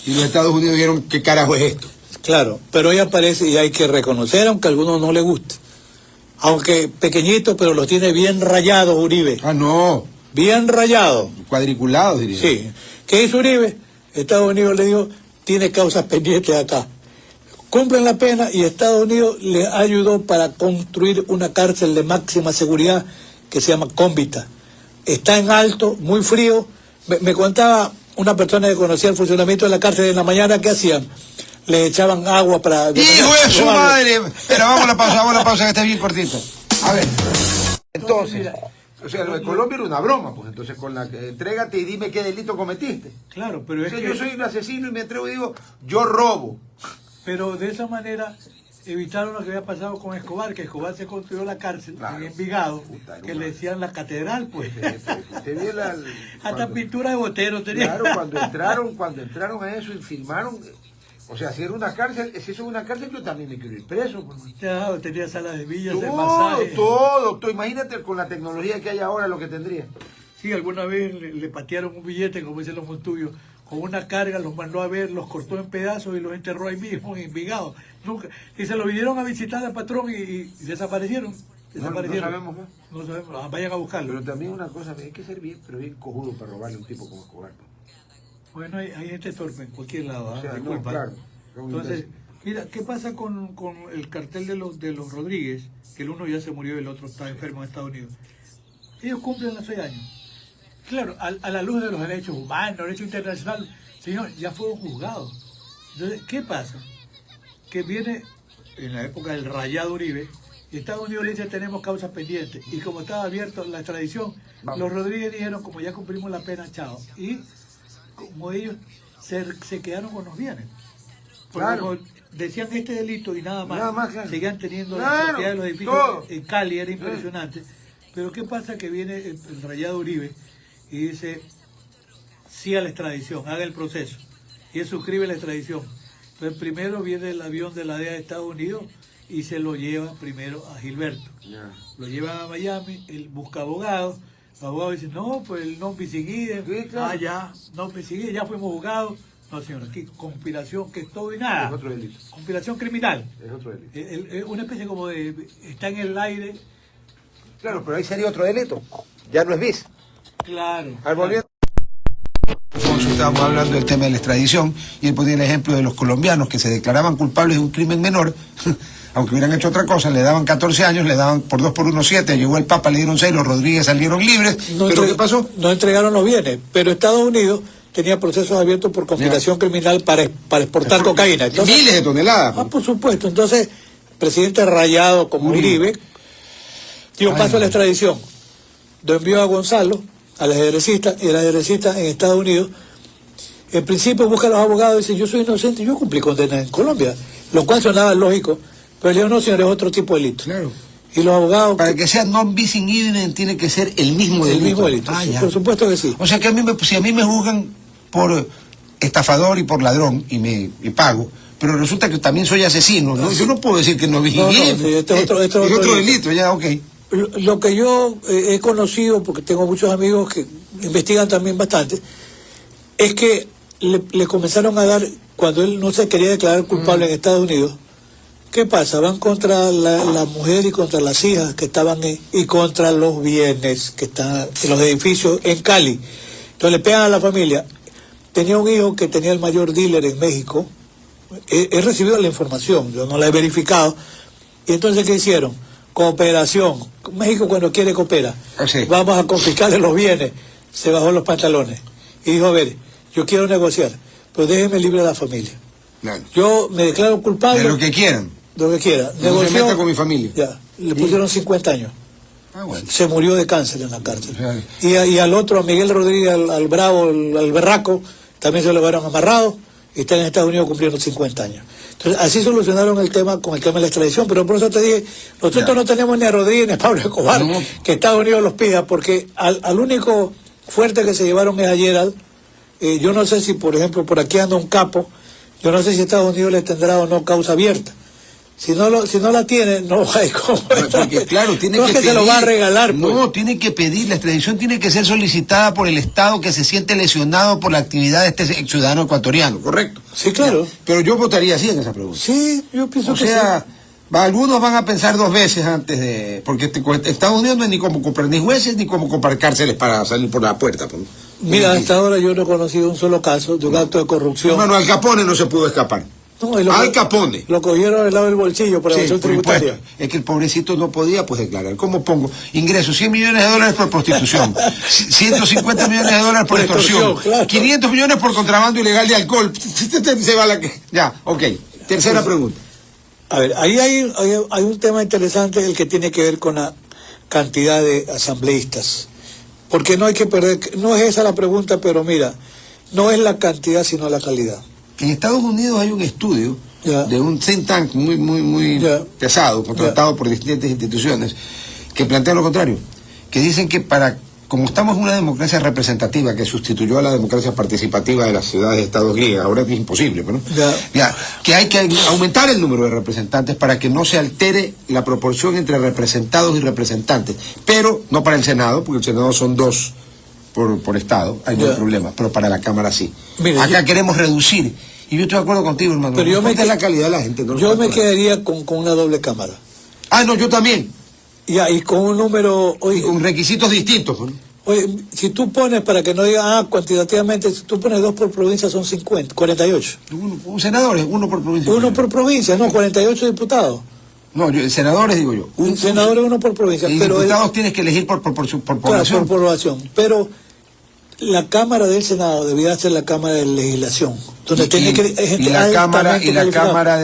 Y los Estados Unidos vieron qué carajo es esto. Claro, pero hoy aparece y hay que reconocer, aunque a algunos no les guste. Aunque pequeñito, pero los tiene bien rayados Uribe. Ah, no. Bien rayados. Cuadriculados, diría. Sí. ¿Qué hizo Uribe? Estados Unidos le dijo, tiene causas pendientes acá. Cumplen la pena y Estados Unidos les ayudó para construir una cárcel de máxima seguridad que se llama Cómbita. Está en alto, muy frío. Me contaba una persona que conocía el funcionamiento de la cárcel en la mañana, ¿qué hacían? Le echaban agua para... ¡Hijo de su madre! Pero vamos a la pausa que está bien cortita. A ver. Entonces, o sea, lo de Colombia era una broma, pues entonces con la que entrégate y dime qué delito cometiste. Claro, pero O sea, yo soy un asesino y me entrego y digo, yo robo. Pero de esa manera evitaron lo que había pasado con Escobar, que Escobar se construyó la cárcel Claro. en Envigado, Puta, que no. le decían la catedral, pues. Usted vio Hasta pintura de Botero tenía. Claro, cuando entraron a eso y filmaron, o sea, si era una cárcel, si eso es una cárcel, yo también me quiero ir preso. Pues. Ya, tenía salas de villas, de masaje. Todo. Imagínate con la tecnología que hay ahora lo que tendría. Sí, alguna vez le patearon un billete, como dicen los Montuyos, con una carga, los mandó a ver, los cortó en pedazos y los enterró ahí mismo, en Envigado. Nunca. Y se lo vinieron a visitar al patrón y desaparecieron. No sabemos más. No sabemos, vayan a buscarlo. Pero también una cosa, hay que ser bien, pero bien cojudo para robarle a un tipo como Escobar. ¿No? Bueno, hay gente torpe en cualquier lado. O sea, no, Disculpa. claro. Entonces, mira, ¿qué pasa con el cartel de los Rodríguez? Que el uno ya se murió y el otro está enfermo en Estados Unidos. Ellos cumplen los 6 años. Claro, a la luz de los derechos humanos, derecho internacional, señor, ya fueron juzgados. Entonces, ¿qué pasa? Que viene, en la época del rayado Uribe, Y Estados Unidos le dice, tenemos causas pendientes. Y como estaba abierto la extradición, los Rodríguez dijeron, como ya cumplimos la pena, chao. Y como ellos se quedaron con los bienes. Porque Claro. como decían este delito y nada más, Claro. seguían teniendo la Claro, propiedad de los edificios todo. en Cali, era impresionante. Pero ¿qué pasa? Que viene el Rayado Uribe y dice, sí a la extradición, haga el proceso. Y él suscribe la extradición. Entonces primero viene el avión de la DEA de Estados Unidos y se lo lleva primero a Gilberto. Lo llevan a Miami, él busca abogados, los abogados dicen, no, pues el non bis in idem, Sí, claro. ya, non bis in idem, ya fuimos juzgados. No, señor, aquí conspiración, que es todo y nada. Es otro delito. Conspiración criminal. Es otro delito. Una especie como de, está en el aire. Claro, pero ahí sería otro delito. Ya no es bis. Claro. Al volviendo. Alfonso, estábamos hablando del tema de la extradición y él ponía el ejemplo de los colombianos que se declaraban culpables de un crimen menor, aunque hubieran hecho otra cosa, le daban 14 años, le daban por 2 por 1, 7, llegó el Papa, le dieron 6, los Rodríguez salieron libres. ¿Pero qué pasó? No entregaron los bienes, pero Estados Unidos tenía procesos abiertos por conspiración criminal para exportar cocaína. Entonces, miles de toneladas. por supuesto. Entonces, presidente rayado como Uribe dio paso a la extradición. Lo envió a Gonzalo, al ajedrecista, y el ajedrecista en Estados Unidos, en principio busca a los abogados y dice, yo soy inocente, yo cumplí condena en Colombia, lo cual sonaba lógico, pero le dijo, no señor, es otro tipo de delito. Claro. Y los abogados... Para que sea non bis in idem tiene que ser el mismo delito. El mismo delito, sí, Ya. por supuesto que sí. O sea que si a mí me juzgan por estafador y por ladrón y pago, pero resulta que también soy asesino, ¿no? Yo no puedo decir que no bis in No, idem. sí, este es otro otro delito. delito, ya, ok. Lo que yo he conocido, porque tengo muchos amigos que investigan también bastante, es que le comenzaron a dar, cuando él no se quería declarar culpable en Estados Unidos, ¿qué pasa? Van contra la mujer y contra las hijas que estaban y contra los bienes que están en los edificios en Cali. Entonces le pegan a la familia. Tenía un hijo que tenía el mayor dealer en México. He recibido la información, yo no la he verificado. Y entonces, ¿qué hicieron? Cooperación. México cuando quiere coopera. Sí. Vamos a confiscarle los bienes. Se bajó los pantalones. Y dijo, a ver, yo quiero negociar, pero déjeme libre a la familia. Claro. Yo me declaro culpable. De lo que quieran. Lo que quiera. No se meta con mi familia. Ya, le pusieron 50 años. Ah, bueno. Se murió de cáncer en la cárcel. Claro. Y al otro, a Miguel Rodríguez, al bravo, al berraco, también se lo llevaron amarrado y está en Estados Unidos cumpliendo 50 años. Entonces, así solucionaron el tema con el tema de la extradición, pero por eso te dije, nosotros no tenemos ni a Rodríguez ni a Pablo Escobar, No. que Estados Unidos los pida, porque al único fuerte que se llevaron es a Gerald. Yo no sé si, por ejemplo, por aquí anda un capo, yo no sé si Estados Unidos le tendrá o no causa abierta. Si no la tiene, no hay como... Porque, claro, tiene no que es que pedir, se lo va a regalar, pues. No, tiene que pedir, la extradición tiene que ser solicitada por el Estado que se siente lesionado por la actividad de este ciudadano ecuatoriano, ¿correcto? Sí, claro. Ya. Pero yo votaría así en esa pregunta. Sí, yo pienso O que sea, sí. algunos van a pensar 2 veces antes de... Porque Estados Unidos no es ni como comprar ni jueces ni como comprar cárceles para salir por la puerta. Pues. Mira, hasta ahora yo no he conocido un solo caso de un acto de corrupción. Hermano, Al Capone no se pudo escapar. No, Al Capone. Lo cogieron del lado del bolsillo por Sí, evasión por tributaria. impuesto. Es que el pobrecito no podía pues declarar. ¿Cómo pongo? Ingresos, $100 millones por prostitución, 150 millones de dólares por extorsión, Claro. 500 millones por contrabando ilegal de alcohol. Se va la que... Ya, ok. Tercera pregunta. A ver, ahí hay un tema interesante, el que tiene que ver con la cantidad de asambleístas. Porque no hay que perder, no es esa la pregunta, pero mira, no es la cantidad sino la calidad. En Estados Unidos hay un estudio de un think tank muy pesado, contratado por distintas instituciones, que plantea lo contrario, que dicen que como estamos en una democracia representativa que sustituyó a la democracia participativa de las ciudades de estados griegas, ahora es imposible, ¿no? Que hay que aumentar el número de representantes para que no se altere la proporción entre representados y representantes, pero no para el Senado, porque el Senado son 2 por estado, hay no hay problema, pero para la Cámara sí. Mire, acá queremos reducir, y yo estoy de acuerdo contigo, hermano, pero la calidad de la gente. No yo me quedaría con una doble cámara. Ah, no, yo también. Ya, y con un número... Y con requisitos distintos. ¿No? Oye, si tú pones, para que no digan, cuantitativamente, si tú pones 2 por provincia son 48. Senadores, 1 por provincia. 1 por provincia, no, 48 diputados. No, senadores digo yo. Senadores 1 por provincia. Y pero diputados tienes que elegir por población. Claro, por población. Pero la Cámara del Senado debía ser la Cámara de Legislación. donde tiene que y la cámara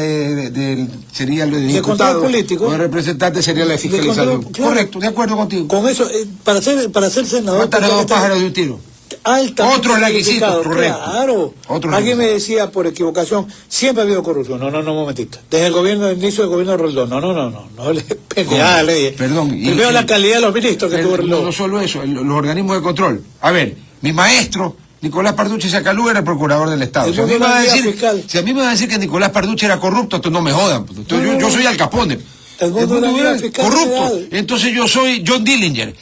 sería lo de diputado, control político, los representantes sería la de fiscalización. Claro, correcto, de acuerdo contigo. Con eso, para ser senador, matan a dos pájaros de un tiro. Otro laguicito, correcto. Claro. Alguien me decía por equivocación, siempre ha habido corrupción. No, un momentito. Desde el inicio del gobierno de Roldón. No le pendejada ley. Perdón. Primero la calidad de los ministros que tuvo Roldón. No solo eso, los organismos de control. A ver, mi maestro, Nicolás Parducci Sacalú, era el procurador del Estado. Si a mí me van a decir que Nicolás Parducci era corrupto, entonces no me jodan. Yo soy Al Capone. El mundo era corrupto. General. Entonces yo soy John Dillinger.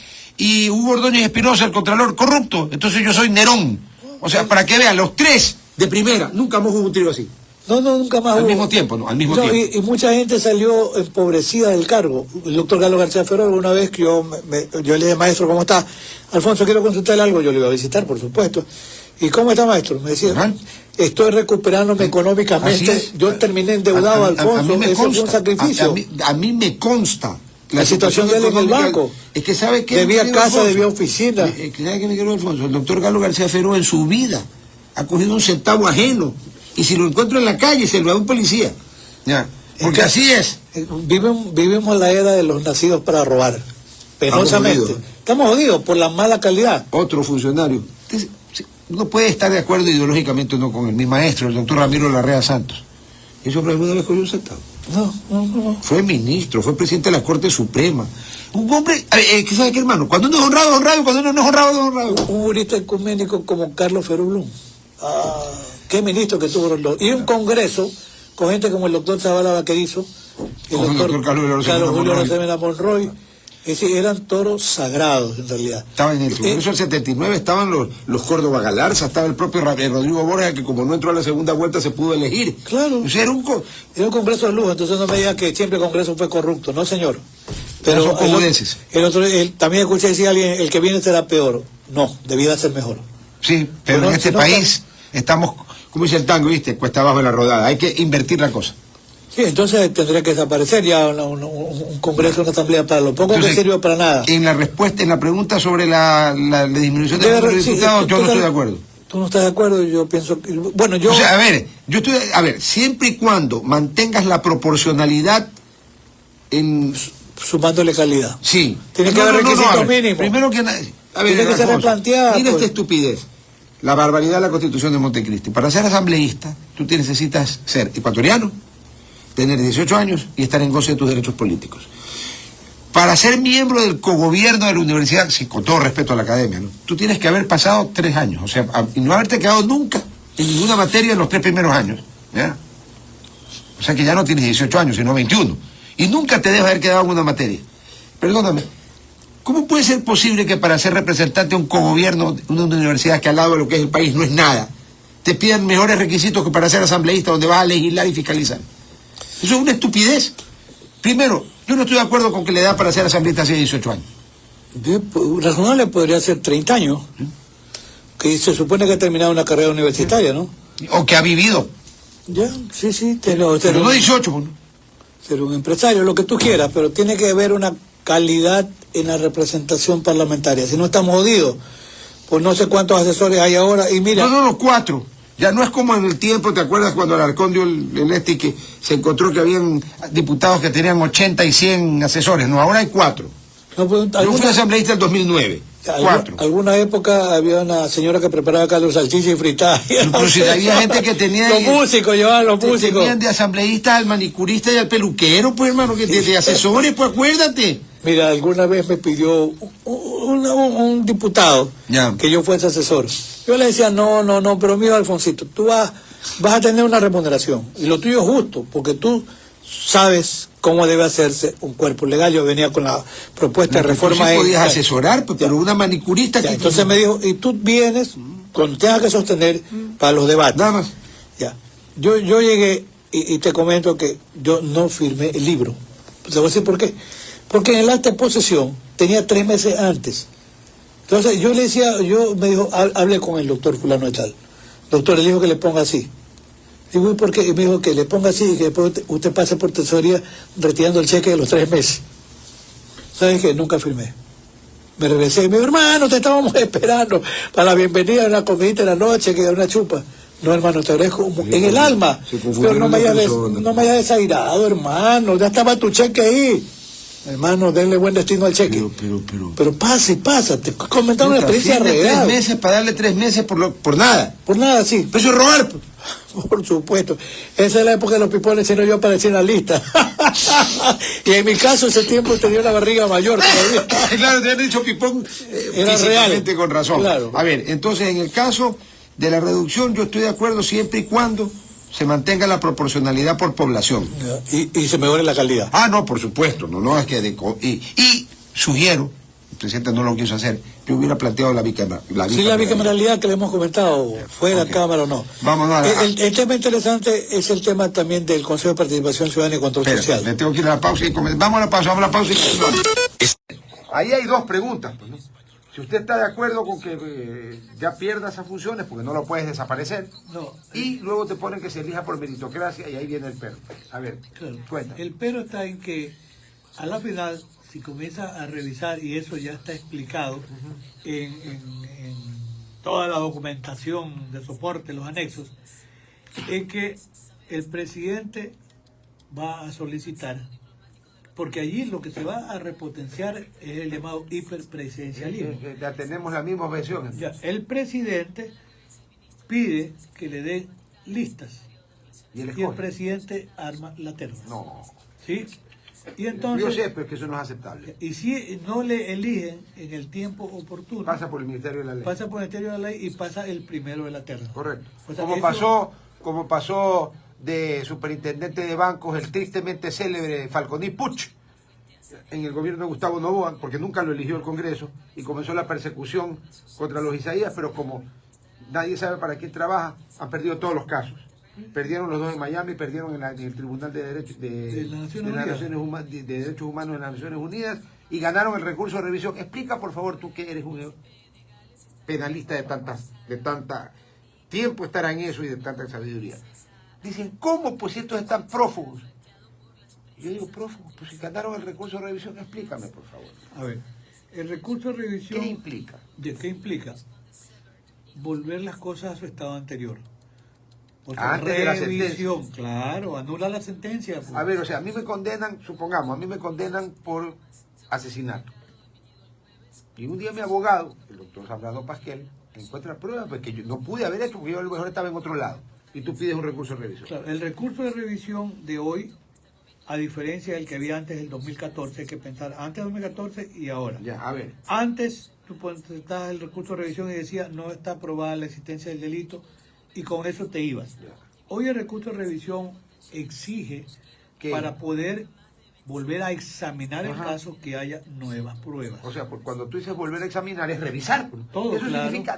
Y Hugo Ordóñez Espinosa, el Contralor, corrupto. Entonces yo soy Nerón. O sea, para que vean, los tres de primera, nunca más hubo un tiro así. No, nunca más hubo. Al mismo tiempo. Y mucha gente salió empobrecida del cargo. El doctor Galo García Ferro, alguna vez que yo le dije, maestro, ¿cómo está? Alfonso, quiero consultarle algo. Yo le iba a visitar, por supuesto. ¿Y cómo está, maestro? Me decía, estoy recuperándome económicamente. Yo terminé endeudado, Alfonso. Ese fue un sacrificio. A mí me consta. La situación de él en el banco. Es que sabe que debía casa, debía oficina. ¿Sabe qué me quiero, Alfonso? El doctor Galo García Ferro en su vida ha cogido un centavo ajeno. Y si lo encuentro en la calle, se lo da un policía. Ya. Porque así es. Vivimos la era de los nacidos para robar. Penosamente. Estamos jodidos por la mala calidad. Otro funcionario. Uno puede estar de acuerdo ideológicamente o no con él. Mi maestro, el doctor Ramiro Larrea Santos. Eso alguna vez cogió un centavo. No. Fue ministro, fue presidente de la Corte Suprema. Un hombre, ¿qué sabe qué, hermano? Cuando uno es honrado, honrado, y cuando uno no es honrado, no es honrado. Un jurista ecuménico como Carlos Ferublum. Qué ministro que tuvo Roldón. Y un congreso con gente como el doctor Zavala Vaquerizo, el doctor Carlos Julio Rosemena Monroy. Es decir, eran toros sagrados en realidad. Estaba en el Congreso del 79, estaban los Córdoba Galarza, estaba el propio Rodrigo Borja, que como no entró a la segunda vuelta se pudo elegir. Claro. O sea, era un congreso de lujo, entonces no me diga que siempre el congreso fue corrupto, no señor. Pero el otro, también escuché decir a alguien, el que viene será peor. No, debía ser mejor. Sí, pero en este país estamos, como dice el tango, ¿viste? Cuesta abajo de la rodada, hay que invertir la cosa. Sí, entonces tendría que desaparecer ya un congreso, una asamblea, para lo poco que sirve para nada. En la respuesta, en la pregunta sobre la disminución del número de diputados, yo no estoy de acuerdo. ¿Tú no estás de acuerdo? Yo pienso que... Bueno, yo... O sea, a ver, siempre y cuando mantengas la proporcionalidad en... Sumándole calidad. Sí. Tiene que haber requisitos mínimos. Primero que nada... Tiene que ser replanteada. Mira esta estupidez. La barbaridad de la Constitución de Montecristi. Para ser asambleísta, tú necesitas ser ecuatoriano, tener 18 años y estar en goce de tus derechos políticos. Para ser miembro del cogobierno de la universidad, sí, con todo respeto a la academia, ¿no? Tú tienes que haber pasado 3 años, o sea, y no haberte quedado nunca en ninguna materia en los 3 primeros años, ¿ya? O sea que ya no tienes 18 años, sino 21. Y nunca te debes haber quedado en una materia. Perdóname, ¿cómo puede ser posible que para ser representante de un cogobierno de una universidad que al lado de lo que es el país no es nada, te pidan mejores requisitos que para ser asambleísta, donde vas a legislar y fiscalizar? Eso es una estupidez. Primero, yo no estoy de acuerdo con que la edad para ser asambleísta sea 18 años. Razonable podría ser 30 años. ¿Sí? Que se supone que ha terminado una carrera universitaria, ¿no? O que ha vivido. Ya, sí. Pero no 18, ¿no? Ser un empresario, lo que tú quieras, pero tiene que haber una calidad en la representación parlamentaria. Si no estamos jodidos, pues no sé cuántos asesores hay ahora. Y mira... No, 4. Ya no es como en el tiempo, ¿te acuerdas cuando Alarcón dio el que se encontró que habían diputados que tenían 80 y 100 asesores? No, ahora hay 4. No, pues, yo fui asambleísta en 2009. 4. Alguna época había una señora que preparaba caldo, salchicha y fritada. Inclusive había gente que tenía... Los músicos, llevaban los músicos. Tenían de asambleísta al manicurista y al peluquero, pues, hermano, que de asesores, pues, acuérdate. Mira, alguna vez me pidió un diputado que yo fuese asesor. Yo le decía, no, pero mira, Alfonsito, tú vas a tener una remuneración. Y lo tuyo es justo, porque tú sabes cómo debe hacerse un cuerpo legal. Yo venía con la propuesta de reforma... Tú sí podías asesorar, pero una manicurista... Ya, entonces me dijo, y tú vienes, cuando tengas que sostener, para los debates. Nada más. Ya. Yo llegué, y te comento que yo no firmé el libro. Te voy a decir por qué. Porque en el acta de posesión tenía 3 meses antes. Entonces yo le decía, me dijo, hablé con el doctor fulano y tal. Doctor, le dijo que le ponga así. Digo, ¿y por qué? Y me dijo que le ponga así y que después usted pase por tesorería retirando el cheque de los 3 meses. ¿Sabes qué? Nunca firmé. Me regresé y me dijo, hermano, te estábamos esperando para la bienvenida a una comidita en la noche, que era una chupa. No, hermano, te agradezco en el alma. Pero no me hayas desairado, hermano. Ya estaba tu cheque ahí. Hermano, denle buen destino al cheque. Pero pásate. Comentaron una experiencia real. 3 meses para darle 3 meses por nada. Por nada, sí. Pero eso es robar. Por supuesto. Esa es la época de los pipones, sino yo aparecí en la lista. Y en mi caso, ese tiempo tenía una barriga mayor todavía. Claro, te han dicho pipón. Era real. Con razón. Claro. A ver, entonces, en el caso de la reducción, yo estoy de acuerdo siempre y cuando se mantenga la proporcionalidad por población. Y se mejore la calidad. Ah, no, por supuesto, no es que... Y sugiero, el presidente no lo quiso hacer, yo hubiera planteado la bicameralidad. Sí, la bicameralidad que le hemos comentado, fuera cámara o no. Vamos a el tema interesante es el tema también del Consejo de Participación Ciudadana y Control Social. Me tengo que ir a la pausa y vamos a la pausa y continuamos. Ahí hay 2 preguntas, pues, ¿no? Si usted está de acuerdo con que ya pierda esas funciones, porque no lo puedes desaparecer, no. Y luego te ponen que se elija por meritocracia y ahí viene el pero. A ver, claro. Cuenta. El pero está en que a la final, si comienza a revisar, y eso ya está explicado en toda la documentación de soporte, los anexos, es que el presidente va a solicitar, porque allí lo que se va a repotenciar es el llamado hiperpresidencialismo. Ya tenemos las mismas versiones. Ya, el presidente pide que le dé listas y el presidente arma la terna. No. ¿Sí? Y entonces, yo sé, pero que eso no es aceptable. Y si no le eligen en el tiempo oportuno, pasa por el Ministerio de la Ley. Pasa por el Ministerio de la Ley y pasa el primero de la terna. Correcto. O sea, como pasó de superintendente de bancos el tristemente célebre Falconi Puch en el gobierno de Gustavo Noboa, porque nunca lo eligió el Congreso, y comenzó la persecución contra los Isaías, pero como nadie sabe para quién trabaja, han perdido todos los casos. Perdieron los 2 en Miami, perdieron en el Tribunal de Derechos de Derechos Humanos de las Naciones Unidas, y ganaron el recurso de revisión. Explica, por favor, tú que eres un penalista de tanta tiempo estar en eso y de tanta sabiduría. Dicen, ¿cómo pues si estos están prófugos? Y yo digo, prófugos, pues si ganaron el recurso de revisión, explícame, por favor. A ver, el recurso de revisión... ¿Qué implica? ¿Qué implica? Volver las cosas a su estado anterior. O sea, antes de la sentencia. Claro, anula la sentencia. Pues. A ver, o sea, a mí me condenan, supongamos, por asesinato. Y un día mi abogado, el doctor Zambrano Pasquel, encuentra pruebas porque yo no pude haber hecho, porque yo a lo mejor estaba en otro lado. Y tú pides un recurso de revisión. Claro, el recurso de revisión de hoy, a diferencia del que había antes del 2014, hay que pensar antes del 2014 y ahora. Ya, a ver. Antes tú presentabas el recurso de revisión y decía no está aprobada la existencia del delito y con eso te ibas. Ya. Hoy el recurso de revisión exige que para poder volver a examinar el caso que haya nuevas pruebas. O sea, cuando tú dices volver a examinar es revisar. Todo, eso claro. Significa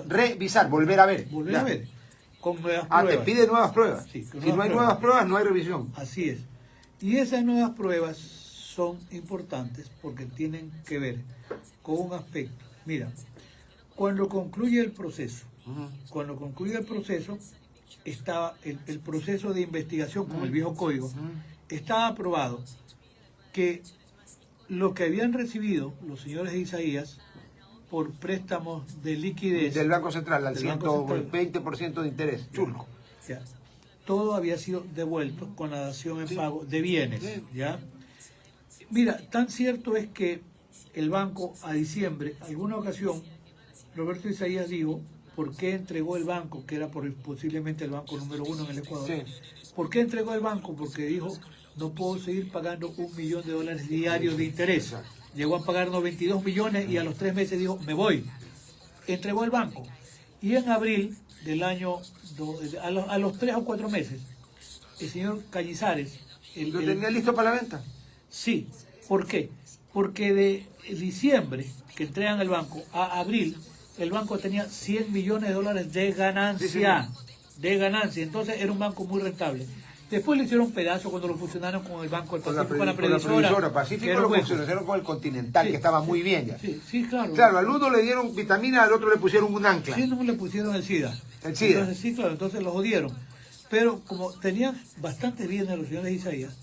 revisar, volver a ver. Volver a ver. Con nuevas pruebas. Te pide nuevas pruebas. Sí, si no hay nuevas pruebas, no hay revisión. Así es. Y esas nuevas pruebas son importantes porque tienen que ver con un aspecto. Mira, cuando concluye el proceso, estaba el proceso de investigación con el viejo código, estaba aprobado que lo que habían recibido los señores de Isaías por préstamos de liquidez del Banco Central al 120% de interés, chulco. Ya, todo había sido devuelto con la dación en pago de bienes. ¿Ya? Mira, tan cierto es que el banco a diciembre, alguna ocasión, Roberto Isaías dijo, ¿por qué entregó el banco, que era posiblemente el banco número 1 en el Ecuador? Sí. ¿Por qué entregó el banco? Porque dijo, no puedo seguir pagando $1 millón diarios de interés. Llegó a pagar 92 millones y a los 3 meses dijo, me voy. Entregó el banco. Y en abril del año, a los 3 o 4 meses, el señor Cañizares... ¿Lo tenía listo para la venta? Sí. ¿Por qué? Porque de diciembre, que entregan el banco, a abril, el banco tenía $100 millones de ganancia. De ganancia. Entonces era un banco muy rentable. Después le hicieron pedazo cuando lo fusionaron con el Banco del Pacífico, con la previsora. Pacífico lo fusionaron con el Continental, que estaba muy bien ya. Sí, claro. Claro, al uno le dieron vitamina, al otro le pusieron un ancla. Sí, no le pusieron el SIDA. El SIDA. Entonces, sí, claro, entonces los jodieron. Pero como tenían bastantes bienes los señores de Isaías,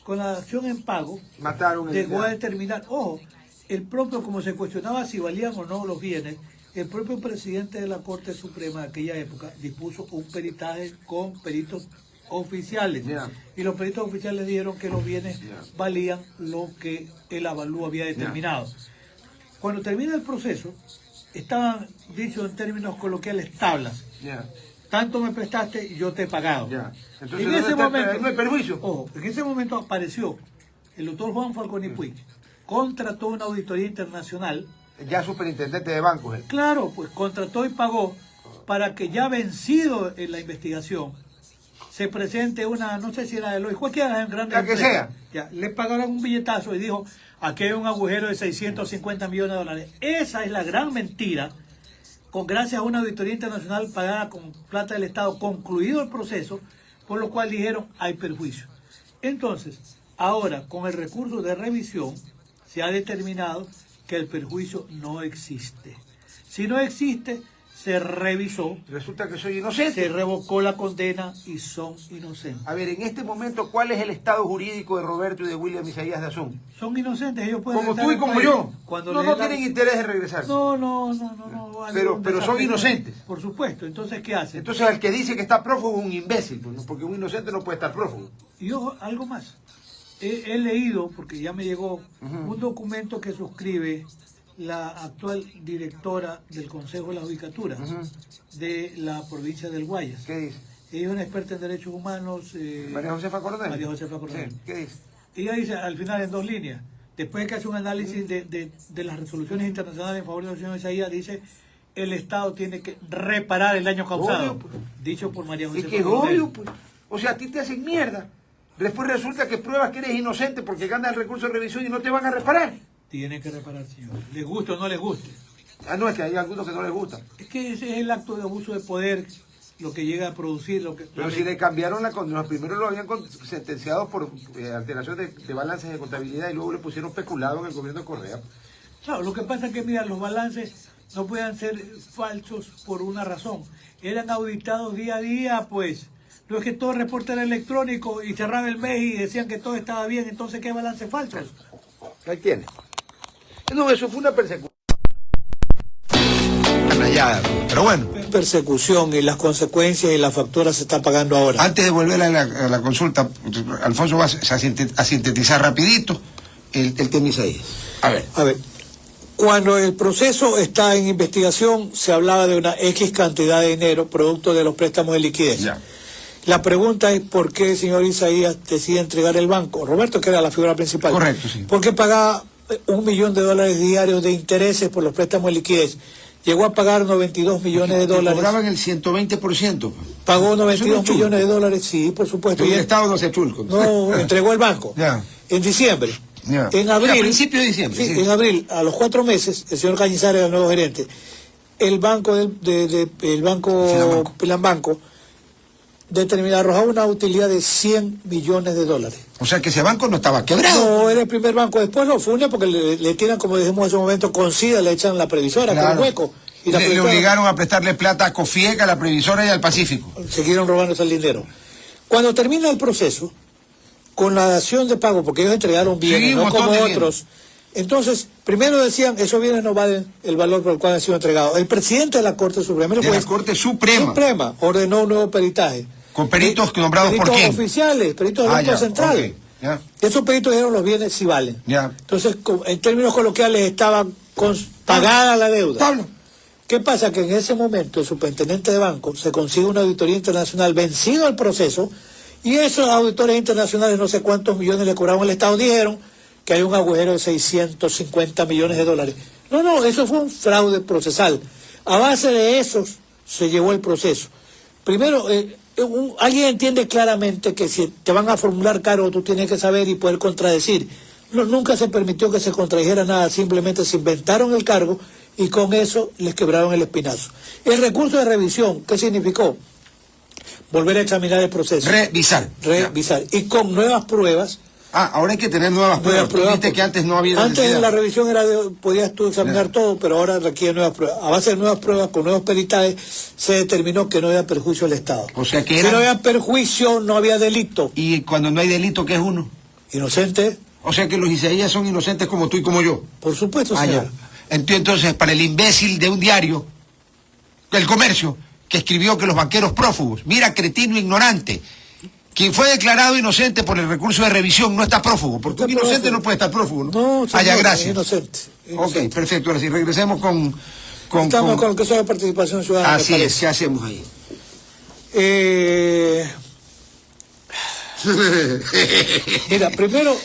con la acción en pago, mataron llegó a determinar, ojo, el propio, como se cuestionaba si valían o no los bienes, el propio presidente de la Corte Suprema de aquella época dispuso un peritaje con peritos oficiales. Yeah. Y los peritos oficiales dijeron que los bienes Yeah. valían lo que el avalúo había determinado. Cuando termina el proceso, estaban dichos en términos coloquiales tablas. Ya. Tanto me prestaste y yo te he pagado. Ya. Entonces, En ¿dónde ese está momento, no hay perjuicio? ojo, en ese momento apareció el doctor Juan Falconi Puig, contrató una auditoría internacional. Ya superintendente de bancos. Claro, pues contrató y pagó para que ya vencido en la investigación se presente una, no sé si era de Deloitte, cualquiera de las grandes La que empresas. sea. Ya, le pagaron un billetazo y dijo, aquí hay un agujero de 650 millones de dólares. Esa es la gran mentira, con gracias a una auditoría internacional pagada con plata del Estado, concluido el proceso, por lo cual dijeron, hay perjuicio. Entonces, ahora, con el recurso de revisión, se ha determinado que el perjuicio no existe. Si no existe, se revisó, Resulta que soy inocente. se revocó la condena y son inocentes. A ver, en este momento, ¿cuál es el estado jurídico de Roberto y de William Isaías de Azún? Son inocentes, ellos pueden Como estar tú y en como país. yo. Cuando No, les no da- tienen interés de regresar. No. Pero son inocentes. Por supuesto, entonces, ¿qué hacen? Entonces, el que dice que está prófugo es un imbécil, pues, ¿no? Porque un inocente no puede estar prófugo. Y ojo, algo más. He leído, porque ya me llegó, un documento que suscribe la actual directora del Consejo de la Judicatura de la provincia del Guayas. ¿Qué dice? Ella es una experta en derechos humanos. María Josefa Coronel. María Josefa Coronel. Sí, ¿qué dice? Ella dice al final en 2 líneas, después de que hace un análisis de las resoluciones internacionales en favor de la señora Isaías, dice el Estado tiene que reparar el daño causado. Obvio, pues. Dicho por María Es Josefa que es Coronel. obvio, pues. O sea, a ti te hacen mierda. Después resulta que pruebas que eres inocente porque ganas el recurso de revisión y no te van a reparar. Tiene que reparar, señor. Les guste o no les guste. Ah, no, es que hay algunos que no les gusta. Es que ese es el acto de abuso de poder, lo que llega a producir, lo que... Pero si le cambiaron la condena, primero lo habían sentenciado por alteración de balances de contabilidad y luego le pusieron peculado en el gobierno de Correa. Claro, lo que pasa es que, mira, los balances no pueden ser falsos por una razón. Eran auditados día a día, pues. No es que todo el reporte era electrónico y cerraban el mes y decían que todo estaba bien, entonces ¿qué balances falsos? Ahí tiene. No, eso fue una persecución. Canallada, pero bueno. Persecución y las consecuencias y la factura se está pagando ahora. Antes de volver a la consulta, Alfonso va a sintetizar rapidito el tema Isaías. A ver. Cuando el proceso está en investigación, se hablaba de una X cantidad de dinero producto de los préstamos de liquidez. Ya. La pregunta es por qué el señor Isaías decide entregar el banco. Roberto, que era la figura principal. Correcto, sí. ¿Por qué pagaba $1 millón diarios de intereses por los préstamos de liquidez? Llegó a pagar 92 millones de dólares. Cobraban el 120%. Pagó 92 Eso no es chulco. millones de dólares, sí, por supuesto. Y Y el él Estado no se chulco. no entregó el banco. Ya. En diciembre. Ya. En abril. A principios de diciembre. Sí, Sí. en abril, a los 4 meses, el señor Cañizares era el nuevo gerente. El banco el banco Pilambanco arrojaba una utilidad de 100 millones de dólares. O sea que ese banco no estaba quebrado. No, era el primer banco, después lo funde porque le tiran, como dijimos en ese momento, con SIDA, le echan la previsora, Claro. con un hueco. Y la Le previsora- obligaron a prestarle plata a Cofieca, a la Previsora y al Pacífico. Siguieron robándose el dinero. Cuando termina el proceso, con la dación de pago, porque ellos entregaron bienes, Sí, un no montón como de bienes. otros. Entonces, primero decían, esos bienes no valen el valor por el cual han sido entregados. El presidente de la Corte Suprema, el De la juez Corte Suprema. ordenó un nuevo peritaje. Con peritos nombrados por peritos quién. oficiales, peritos del Banco ya, Central. ok, ya. Esos peritos dijeron los bienes sí valen. Ya. Entonces, en términos coloquiales, estaba pagada la deuda. Pablo. ¿Qué pasa? Que en ese momento el superintendente de banco se consigue una auditoría internacional vencido el proceso y esos auditores internacionales, no sé cuántos millones le cobraron al Estado, dijeron que hay un agujero de 650 millones de dólares. No, eso fue un fraude procesal. A base de esos se llevó el proceso. Primero, alguien entiende claramente que si te van a formular cargo, tú tienes que saber y poder contradecir. No, nunca se permitió que se contradijera nada, simplemente se inventaron el cargo y con eso les quebraron el espinazo. El recurso de revisión, ¿qué significó? Volver a examinar el proceso. Revisar. Revisar. Y con nuevas pruebas. Ahora hay que tener nuevas pruebas. Tú dijiste que antes no había Antes necesidad. la revisión podías tú examinar todo, pero ahora requiere nuevas pruebas. A base de nuevas pruebas, con nuevos peritajes, se determinó que no había perjuicio al Estado. O sea que si era... no había perjuicio, no había delito. Y cuando no hay delito, ¿qué es uno? Inocente, O sea que los Isaías son inocentes como tú y como yo. por supuesto, Ah, señor. ya. Entonces, para el imbécil de un diario, El Comercio, que escribió que los banqueros prófugos, mira, cretino ignorante, quien fue declarado inocente por el recurso de revisión no está prófugo, porque un inocente no puede estar prófugo, ¿no? No, señor, gracias. Inocente. Ok, perfecto, ahora sí, regresemos Estamos con el caso de participación ciudadana. Así es, ¿qué hacemos ahí? Mira, primero,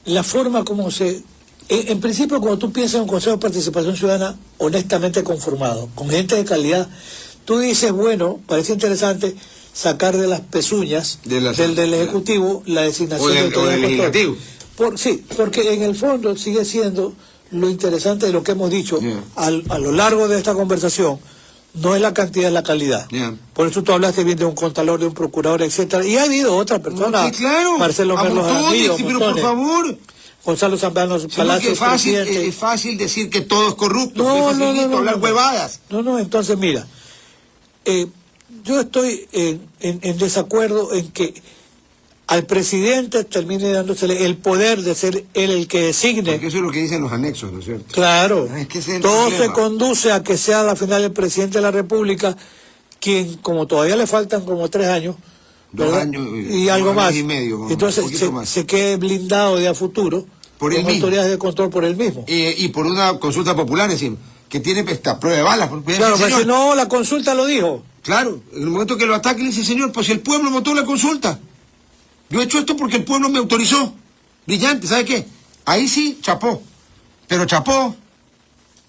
la forma como se... En principio, cuando tú piensas en un Consejo de Participación Ciudadana honestamente conformado, con gente de calidad, tú dices, bueno, parece interesante sacar de las pezuñas del Ejecutivo la designación del Legislativo. Sí, porque en el fondo sigue siendo lo interesante de lo que hemos dicho a lo largo de esta conversación. No es la cantidad, es la calidad. Por eso tú hablaste bien de un contador, de un procurador, etcétera. Y ha habido otras personas. Sí, claro. Marcelo Merlos Jaramillo, pero por favor. Gonzalo Zambrano Palacios, es fácil decir que todo es corrupto. No, hablar huevadas. No, entonces mira, yo estoy en desacuerdo en que al presidente termine dándosele el poder de ser él el que designe. Porque eso es lo que dicen los anexos, ¿no es cierto? Claro, es que todo se conduce a que sea a la final el presidente de la República quien, como todavía le faltan como 3 años, 2 años y algo más, y medio, entonces se quede blindado de a futuro por el mismo, autoridades de control por él mismo. Y por una consulta popular, encima, que tiene esta prueba de balas. Claro, pero si no, la consulta lo dijo. Claro, en el momento que lo ataque, le dice, señor, pues si el pueblo votó la consulta. Yo he hecho esto porque el pueblo me autorizó. Brillante, ¿sabe qué? Ahí sí, chapó. Pero chapó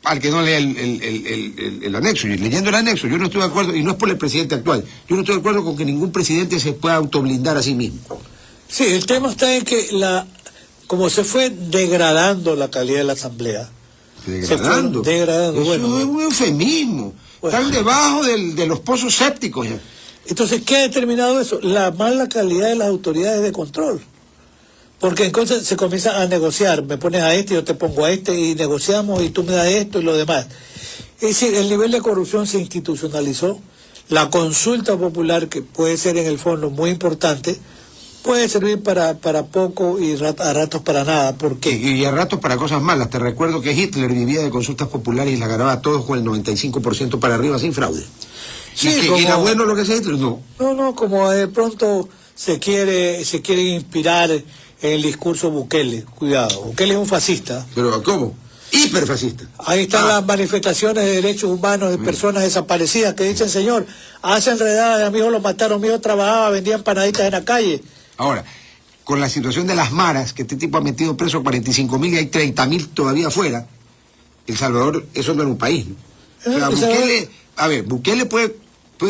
al que no lea el anexo. Y leyendo el anexo, yo no estoy de acuerdo, y no es por el presidente actual, yo no estoy de acuerdo con que ningún presidente se pueda autoblindar a sí mismo. Sí, el tema está en que como se fue degradando la calidad de la Asamblea. Degradando. Eso es un eufemismo. Bueno. Están debajo de los pozos sépticos ya. Entonces, ¿qué ha determinado eso? La mala calidad de las autoridades de control. Porque entonces se comienza a negociar. Me pones a este, yo te pongo a este, y negociamos, y tú me das esto y lo demás. Es decir, el nivel de corrupción se institucionalizó. La consulta popular, que puede ser en el fondo muy importante, puede servir para poco y a ratos para nada. ¿Por qué? Y a ratos para cosas malas. Te recuerdo que Hitler vivía de consultas populares y las ganaba a todos con el 95% para arriba sin fraude. Sí, ¿era bueno lo que se Hitler? No. No, como de pronto se quiere inspirar en el discurso Bukele. Cuidado, Bukele es un fascista. ¿Pero cómo? Hiperfascista. Ahí están las manifestaciones de derechos humanos de personas desaparecidas que dicen, señor, hace enredada, a mi hijo lo mataron, mi hijo trabajaba, vendía empanaditas en la calle. Ahora, con la situación de las maras, que este tipo ha metido preso a 45.000 y hay 30.000 todavía afuera, El Salvador, eso no era un país, ¿no? O sea, Bukele puede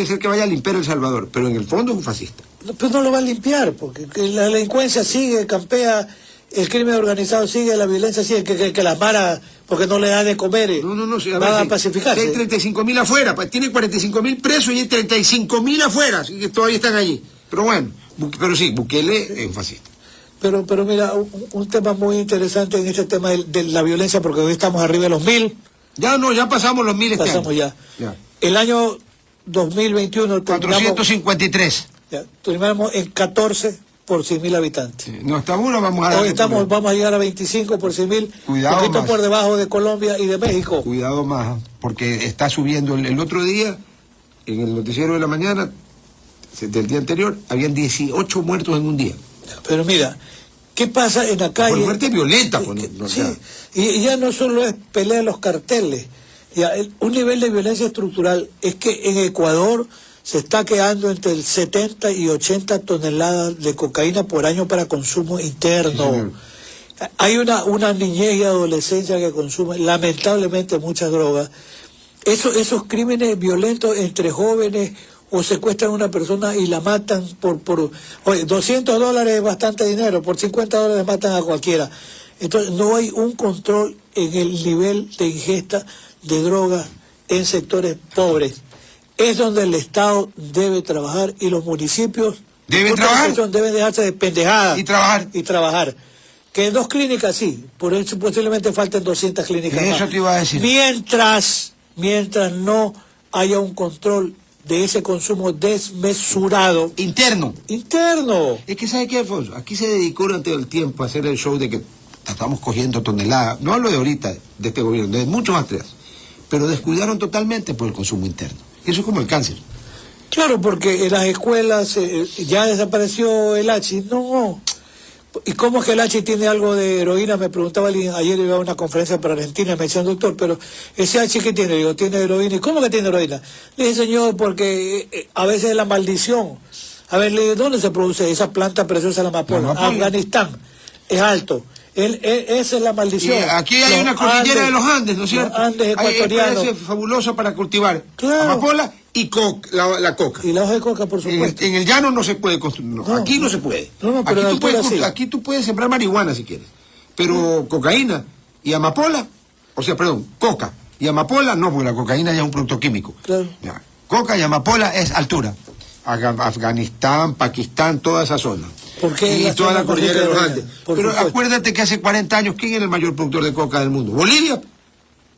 ser que vaya a limpiar El Salvador, pero en el fondo es un fascista. Pues no lo va a limpiar, porque la delincuencia sigue, campea, el crimen organizado sigue, la violencia sigue, que las maras, porque no le da de comer, van a pacificarse. Hay 35.000 afuera, pues tiene 45.000 presos y hay 35.000 afuera, y que todavía están allí. Pero bueno, pero sí, Bukele es un fascista. Pero mira, un tema muy interesante en este tema de la violencia, porque hoy estamos arriba de los 1.000. Ya pasamos los 1.000 Pasamos ya. El año 2021... 453. Terminamos en 14 por 100.000 habitantes. No, estamos vamos a... Hoy vamos a llegar a 25 por 100.000, un poquito por debajo de Colombia y de México. Cuidado más, porque está subiendo. El otro día, en el noticiero de la mañana, del día anterior, habían 18 muertos en un día. Pero mira, ¿qué pasa en la calle? Por muerte violenta. Sí, y ya no solo es pelea de los carteles, un nivel de violencia estructural es que en Ecuador se está quedando entre el 70 y 80 toneladas de cocaína por año para consumo interno. Sí, hay una niñez y adolescencia que consume lamentablemente muchas drogas. Esos crímenes violentos entre jóvenes, o secuestran a una persona y la matan oye, $200 es bastante dinero, por $50 matan a cualquiera. Entonces no hay un control en el nivel de ingesta de drogas en sectores pobres. Es donde el Estado debe trabajar y los municipios deben dejarse de pendejadas y trabajar. Que en 2 clínicas sí, por eso posiblemente falten 200 clínicas más. Eso te iba a decir. Mientras no haya un control de ese consumo desmesurado. Interno. Interno. Es que, ¿sabe qué, Alfonso? Aquí se dedicó durante el tiempo a hacer el show de que estamos cogiendo toneladas, no hablo de ahorita, de este gobierno, de muchos más atrás, pero descuidaron totalmente por el consumo interno. Eso es como el cáncer. Claro, porque en las escuelas ya desapareció el H. No. ¿Y cómo es que el H tiene algo de heroína? Me preguntaba alguien, ayer iba a una conferencia para Argentina, me decían, doctor, pero ese H ¿qué tiene? Digo, tiene heroína. ¿Y cómo que tiene heroína? Le dije, señor, porque a veces es la maldición. A ver, le dije, ¿dónde se produce esa planta preciosa de la amapola? Afganistán. Es alto. Esa es la maldición. Y aquí hay una cordillera de los Andes, ¿no es cierto? Los Andes ecuatorianos. Es fabuloso para cultivar Claro. amapola y la coca. Y la hoja de coca, por supuesto. En el llano no se puede construir, no, aquí no se puede. No, pero aquí tú puedes sembrar marihuana si quieres, pero cocaína y amapola, coca y amapola no, porque la cocaína ya es un producto químico. Claro. Ya. Coca y amapola es altura. Afganistán, Pakistán, toda esa zona. Y toda la cordillera de los Andes. Pero acuérdate que hace 40 años, ¿quién era el mayor productor de coca del mundo? Bolivia.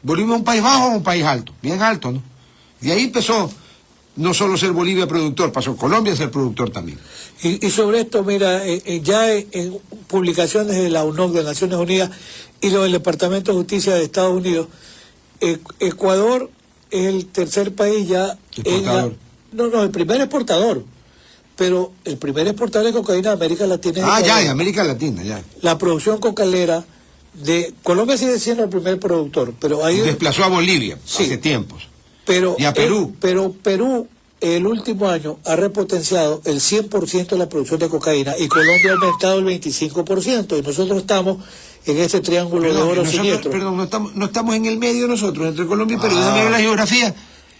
Bolivia es un país bajo o un país alto, bien alto, ¿no? Y ahí empezó no solo ser Bolivia productor, pasó Colombia a ser productor también. Y sobre esto, mira, ya en publicaciones de la UNOC, de Naciones Unidas, y lo del Departamento de Justicia de Estados Unidos, Ecuador es el tercer país ya... Exportador. El primer exportador, pero el primer exportador de cocaína de América Latina es Ecuador. En América Latina, ya. La producción cocalera de Colombia sigue siendo el primer productor, pero ahí... Desplazó a Bolivia hace tiempos. Y a Perú. Pero Perú, el último año, ha repotenciado el 100% de la producción de cocaína y Colombia ha aumentado el 25%. Y nosotros estamos en ese triángulo de oro siniestro. Perdón, no estamos en el medio nosotros, entre Colombia y Perú. Déjame ver la geografía.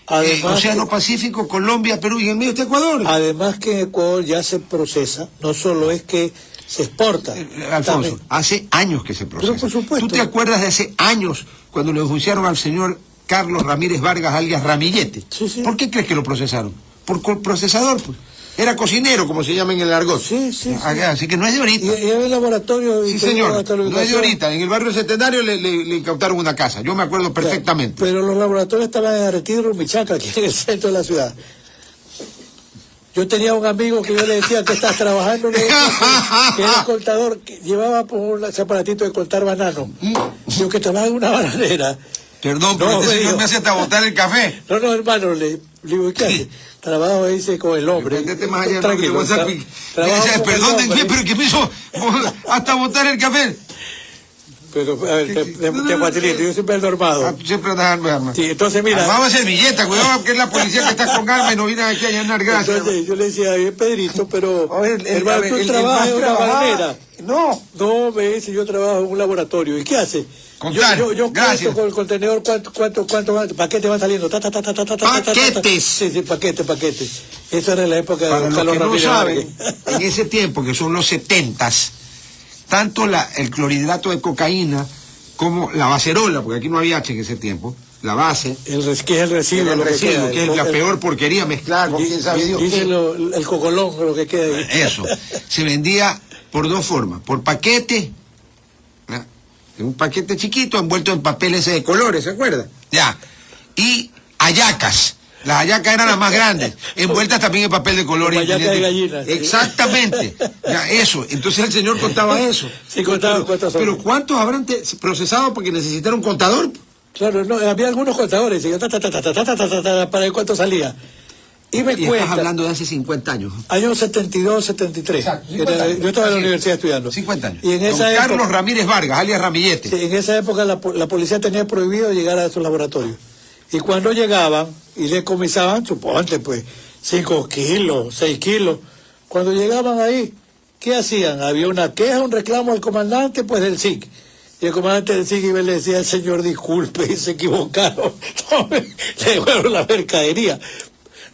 Océano Pacífico, Colombia, Perú, y en el medio está Ecuador. Además que en Ecuador ya se procesa, no solo es que se exporta. Alfonso, también. hace años que se procesa. Pero por supuesto. ¿Tú te acuerdas de hace años cuando le enjuiciaron al señor Carlos Ramírez Vargas, alias Ramillete? Sí. ¿Por qué crees que lo procesaron? Por procesador, pues. Era cocinero, como se llama en el argot. Sí. Así que no es de ahorita. Y en el laboratorio... Sí, señor, no es de ahorita. En el barrio Centenario le incautaron una casa. Yo me acuerdo perfectamente. Pero los laboratorios estaban en Aretiro y Rumichaca, aquí en el centro de la ciudad. Yo tenía un amigo que yo le decía que estás trabajando, que era contador, que llevaba por un aparatito de cortar banano. Yo que trabaja en una bananera. Perdón, pero este señor me hace hasta botar el café. No, hermano, le digo, ¿qué hace? Trabajo, dice, con el hombre. Más allá, tranquilo. Perdón, pero que me hizo hasta botar el café. Pero, a ver, te facilito, yo siempre ando armado. Siempre andas armado. Sí, entonces mira... Vamos a servilleta, cuidado, que es la policía que está con arma y no viene aquí a llenar gracias. Entonces yo le decía, Pedrito, pero... hermano, tú trabajas en una bananera. No, me dice, yo trabajo en un laboratorio. ¿Y qué hace? Contar. Yo cuento con el contenedor, ¿cuántos paquetes van saliendo? Paquetes. Sí, paquetes. Esa era la época para de los que no saben, Ramírez. en ese tiempo, que son los 70s, tanto el clorhidrato de cocaína como la bacerola, porque aquí no había H en ese tiempo, la base... Que es el residuo, que es la peor porquería mezclada con quién sabe Dios. Dice el cocolón, lo que queda ahí. Eso, se vendía por dos formas, por paquete, ¿ya? En un paquete chiquito envuelto en papel ese de colores, ¿se acuerda? Ya, y hallacas. Las hallacas eran las más grandes, envueltas también en papel de colores. Hallacas de gallinas. Exactamente, ya, eso. Entonces el señor contaba eso. Sí, contaba cuántos son. Pero ¿cuántos habrán procesado porque necesitaron un contador? Claro, no, había algunos contadores, para ver cuánto salía. Y estás hablando de hace 50 años. Años 72, 73. Exacto, yo estaba en la universidad estudiando. 50 años. Y en esa época, Carlos época, Ramírez Vargas, alias Ramillete. Sí, en esa época la policía tenía prohibido llegar a esos laboratorios. Y cuando llegaban y decomisaban, suponte pues, 5 kilos, 6 kilos, cuando llegaban ahí, ¿qué hacían? Había una queja, un reclamo al comandante, pues del SIC. Y el comandante del SIC le decía al señor, disculpe, y se equivocaron. Le devuelven la mercadería.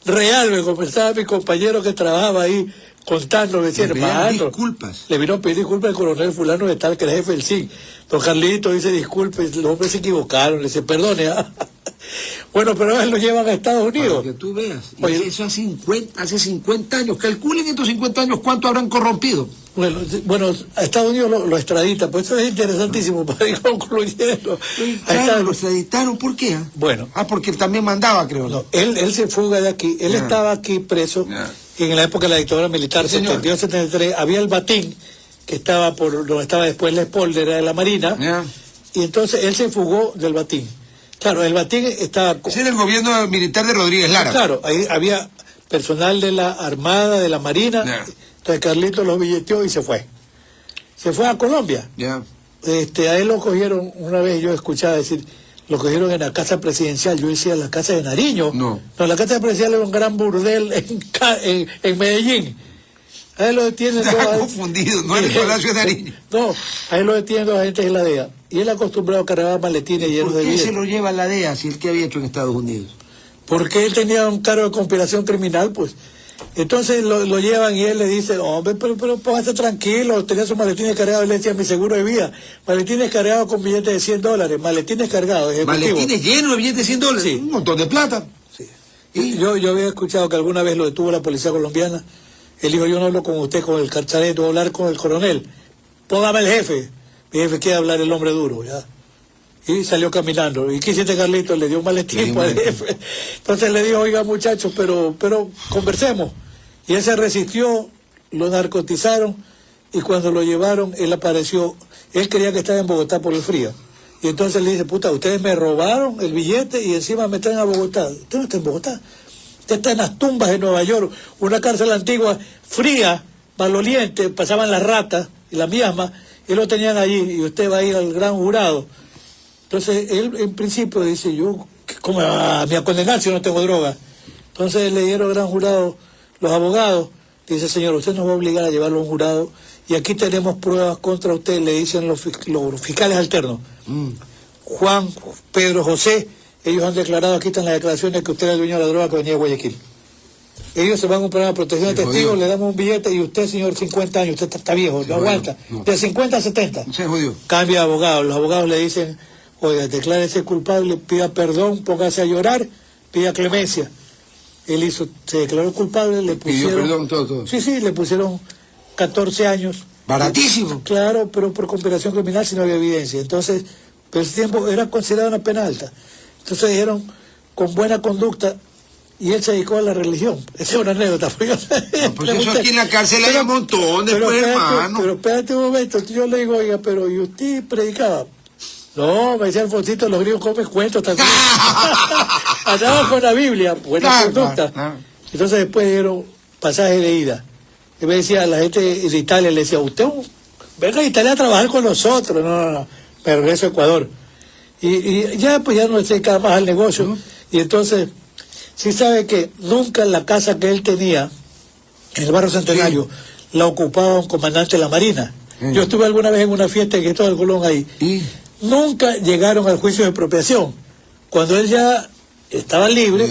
Real, me conversaba mi compañero que trabajaba ahí contando, me decía, hermano, disculpas. Le vino a pedir disculpas al coronel fulano de tal, que era jefe del SIC. Don Carlito dice, disculpe, los hombres se equivocaron, le dice, perdone. Bueno, pero él lo llevan a Estados Unidos. Para que tú veas. Oye, eso hace 50 años. Calculen estos 50 años cuánto habrán corrompido. Bueno, a Estados Unidos lo extradita, pues eso es interesantísimo para ir concluyendo. Claro, lo extraditaron, ¿por qué? Bueno. Porque él también mandaba, creo. No, él se fuga de aquí, él estaba aquí preso en la época de la dictadura militar, 72-73, había el Batín, que estaba por donde estaba después la espóldera de la Marina, y entonces él se fugó del Batín. Claro, el Batín estaba... Ese era el gobierno militar de Rodríguez Lara. Claro, ahí había personal de la Armada, de la Marina, entonces Carlitos lo billeteó y se fue. Se fue a Colombia. A él lo cogieron, una vez yo escuchaba decir, lo cogieron en la casa presidencial, yo decía la casa de Nariño. No, la casa presidencial era un gran burdel en Medellín. A él lo detienen... Estaba confundido, no era el Palacio de Nariño. No, a él lo detienen dos agentes de la DEA. Y él acostumbrado a cargar maletines llenos de billetes. ¿Por qué se lo lleva a la DEA si él qué había hecho en Estados Unidos? Porque él tenía un cargo de conspiración criminal, pues. Entonces lo llevan y él le dice, hombre, pero póngase tranquilo, tenía su maletines cargados, él le decía, mi seguro de vida, maletines cargados con billetes de $100, maletines cargados, ejecutivo. ¿Maletines llenos de billetes de $100? Sí. Un montón de plata. Sí. Y yo había escuchado que alguna vez lo detuvo la policía colombiana, él dijo, yo no hablo con usted, con el carcharet, voy a hablar con el coronel, póngame el jefe, mi jefe quiere hablar el hombre duro, ya. Y salió caminando. ¿Y qué hiciste, Carlitos? Le dio un maletín al jefe. Entonces le dijo, oiga, muchachos, pero conversemos. Y él se resistió, lo narcotizaron, y cuando lo llevaron, él apareció. Él creía que estaba en Bogotá por el frío. Y entonces le dice, puta, ustedes me robaron el billete y encima me traen a Bogotá. Usted no está en Bogotá. Usted está en las tumbas de Nueva York, una cárcel antigua, fría, maloliente, pasaban las ratas y la miasma, y lo tenían allí, y usted va a ir al gran jurado. Entonces, él en principio dice, yo, ¿cómo me va a condenar si yo no tengo droga? Entonces le dieron al gran jurado los abogados, dice, señor, usted nos va a obligar a llevarlo a un jurado, y aquí tenemos pruebas contra usted, le dicen los fiscales alternos. Juan, Pedro, José, ellos han declarado, aquí están las declaraciones, que usted era el dueño de la droga que venía de Guayaquil. Ellos se van a un programa de protección de testigos, le damos un billete, y usted, señor, 50 años, usted está viejo, no aguanta, de 50 a 70. Cambia de abogado, los abogados le dicen, oiga, declárese culpable, pida perdón, póngase a llorar, pida clemencia. Él se declaró culpable, le pusieron... Pidió perdón, todo. Sí, le pusieron 14 años. Baratísimo. Claro, pero por conspiración criminal si no había evidencia. Entonces, pero ese tiempo era considerada una pena alta. Entonces dijeron, con buena conducta, y él se dedicó a la religión. Esa es una anécdota. Pues eso aquí en la cárcel hay un montón después, hermano. Pero espérate un momento, yo le digo, oiga, pero ¿y usted predicaba? No, me decía Alfonsito, los griegos comen cuentos también. Andaba con la Biblia, buena conducta. Entonces después dieron pasaje de ida. Y me decía, la gente de Italia le decía, usted venga a Italia a trabajar con nosotros. No, me regreso a Ecuador. Y ya pues ya no se dedicaba más al negocio. Y entonces, sí sabe que nunca la casa que él tenía, en el barrio Centenario, la ocupaba un comandante de la Marina. Yo estuve alguna vez en una fiesta en Cristóbal Colón ahí. Nunca llegaron al juicio de expropiación. Cuando él ya estaba libre,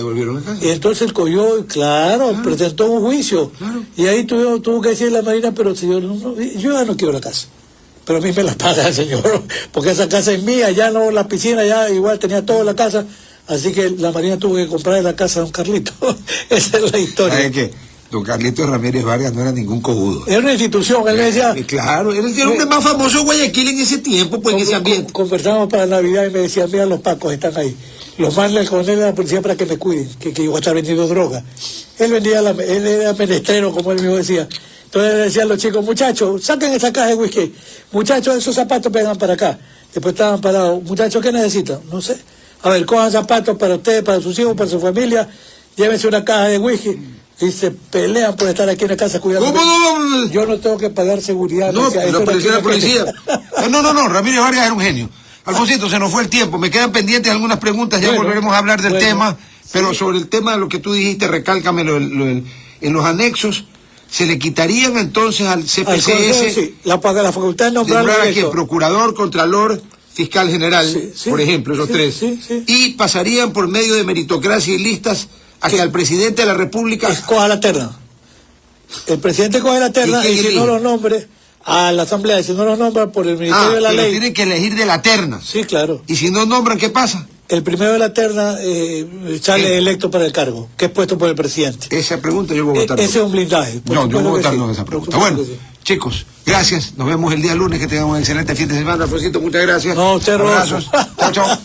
y entonces el cogió, claro, presentó un juicio. Y ahí tuvo que decir la Marina, pero señor, yo ya no quiero la casa. Pero a mí me la paga el señor, porque esa casa es mía, ya no, la piscina ya igual tenía toda la casa. Así que la Marina tuvo que comprar la casa de don Carlito. Esa es la historia. ¿Sabe qué? Don Carlitos Ramírez Vargas no era ningún cojudo. Era una institución, él me decía... Claro, era el hombre más famoso de Guayaquil en ese tiempo, pues en ese ambiente. Conversábamos para Navidad y me decía, mira, los pacos están ahí. Los manda el coronel de la policía para que me cuiden, que yo voy a estar vendiendo droga. Él era menestrero, como él mismo decía. Entonces le decía a los chicos, muchachos, saquen esa caja de whisky. Muchachos, esos zapatos vengan para acá. Después estaban parados. Muchachos, ¿qué necesitan? No sé. A ver, cojan zapatos para ustedes, para sus hijos, para su familia. Llévense una caja de whisky. Y se pelean por estar aquí en la casa cuidando. ¿Cómo? Yo no tengo que pagar seguridad. No, la policía. No, Ramírez Vargas era un genio. Alfonsito, se nos fue el tiempo. Me quedan pendientes algunas preguntas, ya volveremos a hablar del tema. Pero sobre el tema de lo que tú dijiste, recálcamelo. En los anexos, ¿se le quitarían entonces al CPCS la facultad de nombrar aquí procurador, contralor, fiscal general, por ejemplo, esos tres? Y pasarían por medio de meritocracia y listas a que al presidente de la República escoja la terna. El presidente coge la terna y si no los nombre a la asamblea, y si no los nombran por el Ministerio de la Ley, tienen que elegir de la terna. Sí, claro. Y si no nombran, ¿qué pasa? El primero de la terna sale electo para el cargo, que es puesto por el presidente. Esa pregunta yo voy a votar. Ese es un blindaje. No, yo voy a votar no en esa pregunta. Bueno, chicos, gracias. Nos vemos el día lunes. Que tengan un excelente fin de semana. Alfonsito, muchas gracias. No, usted, abrazos. Chao, chao.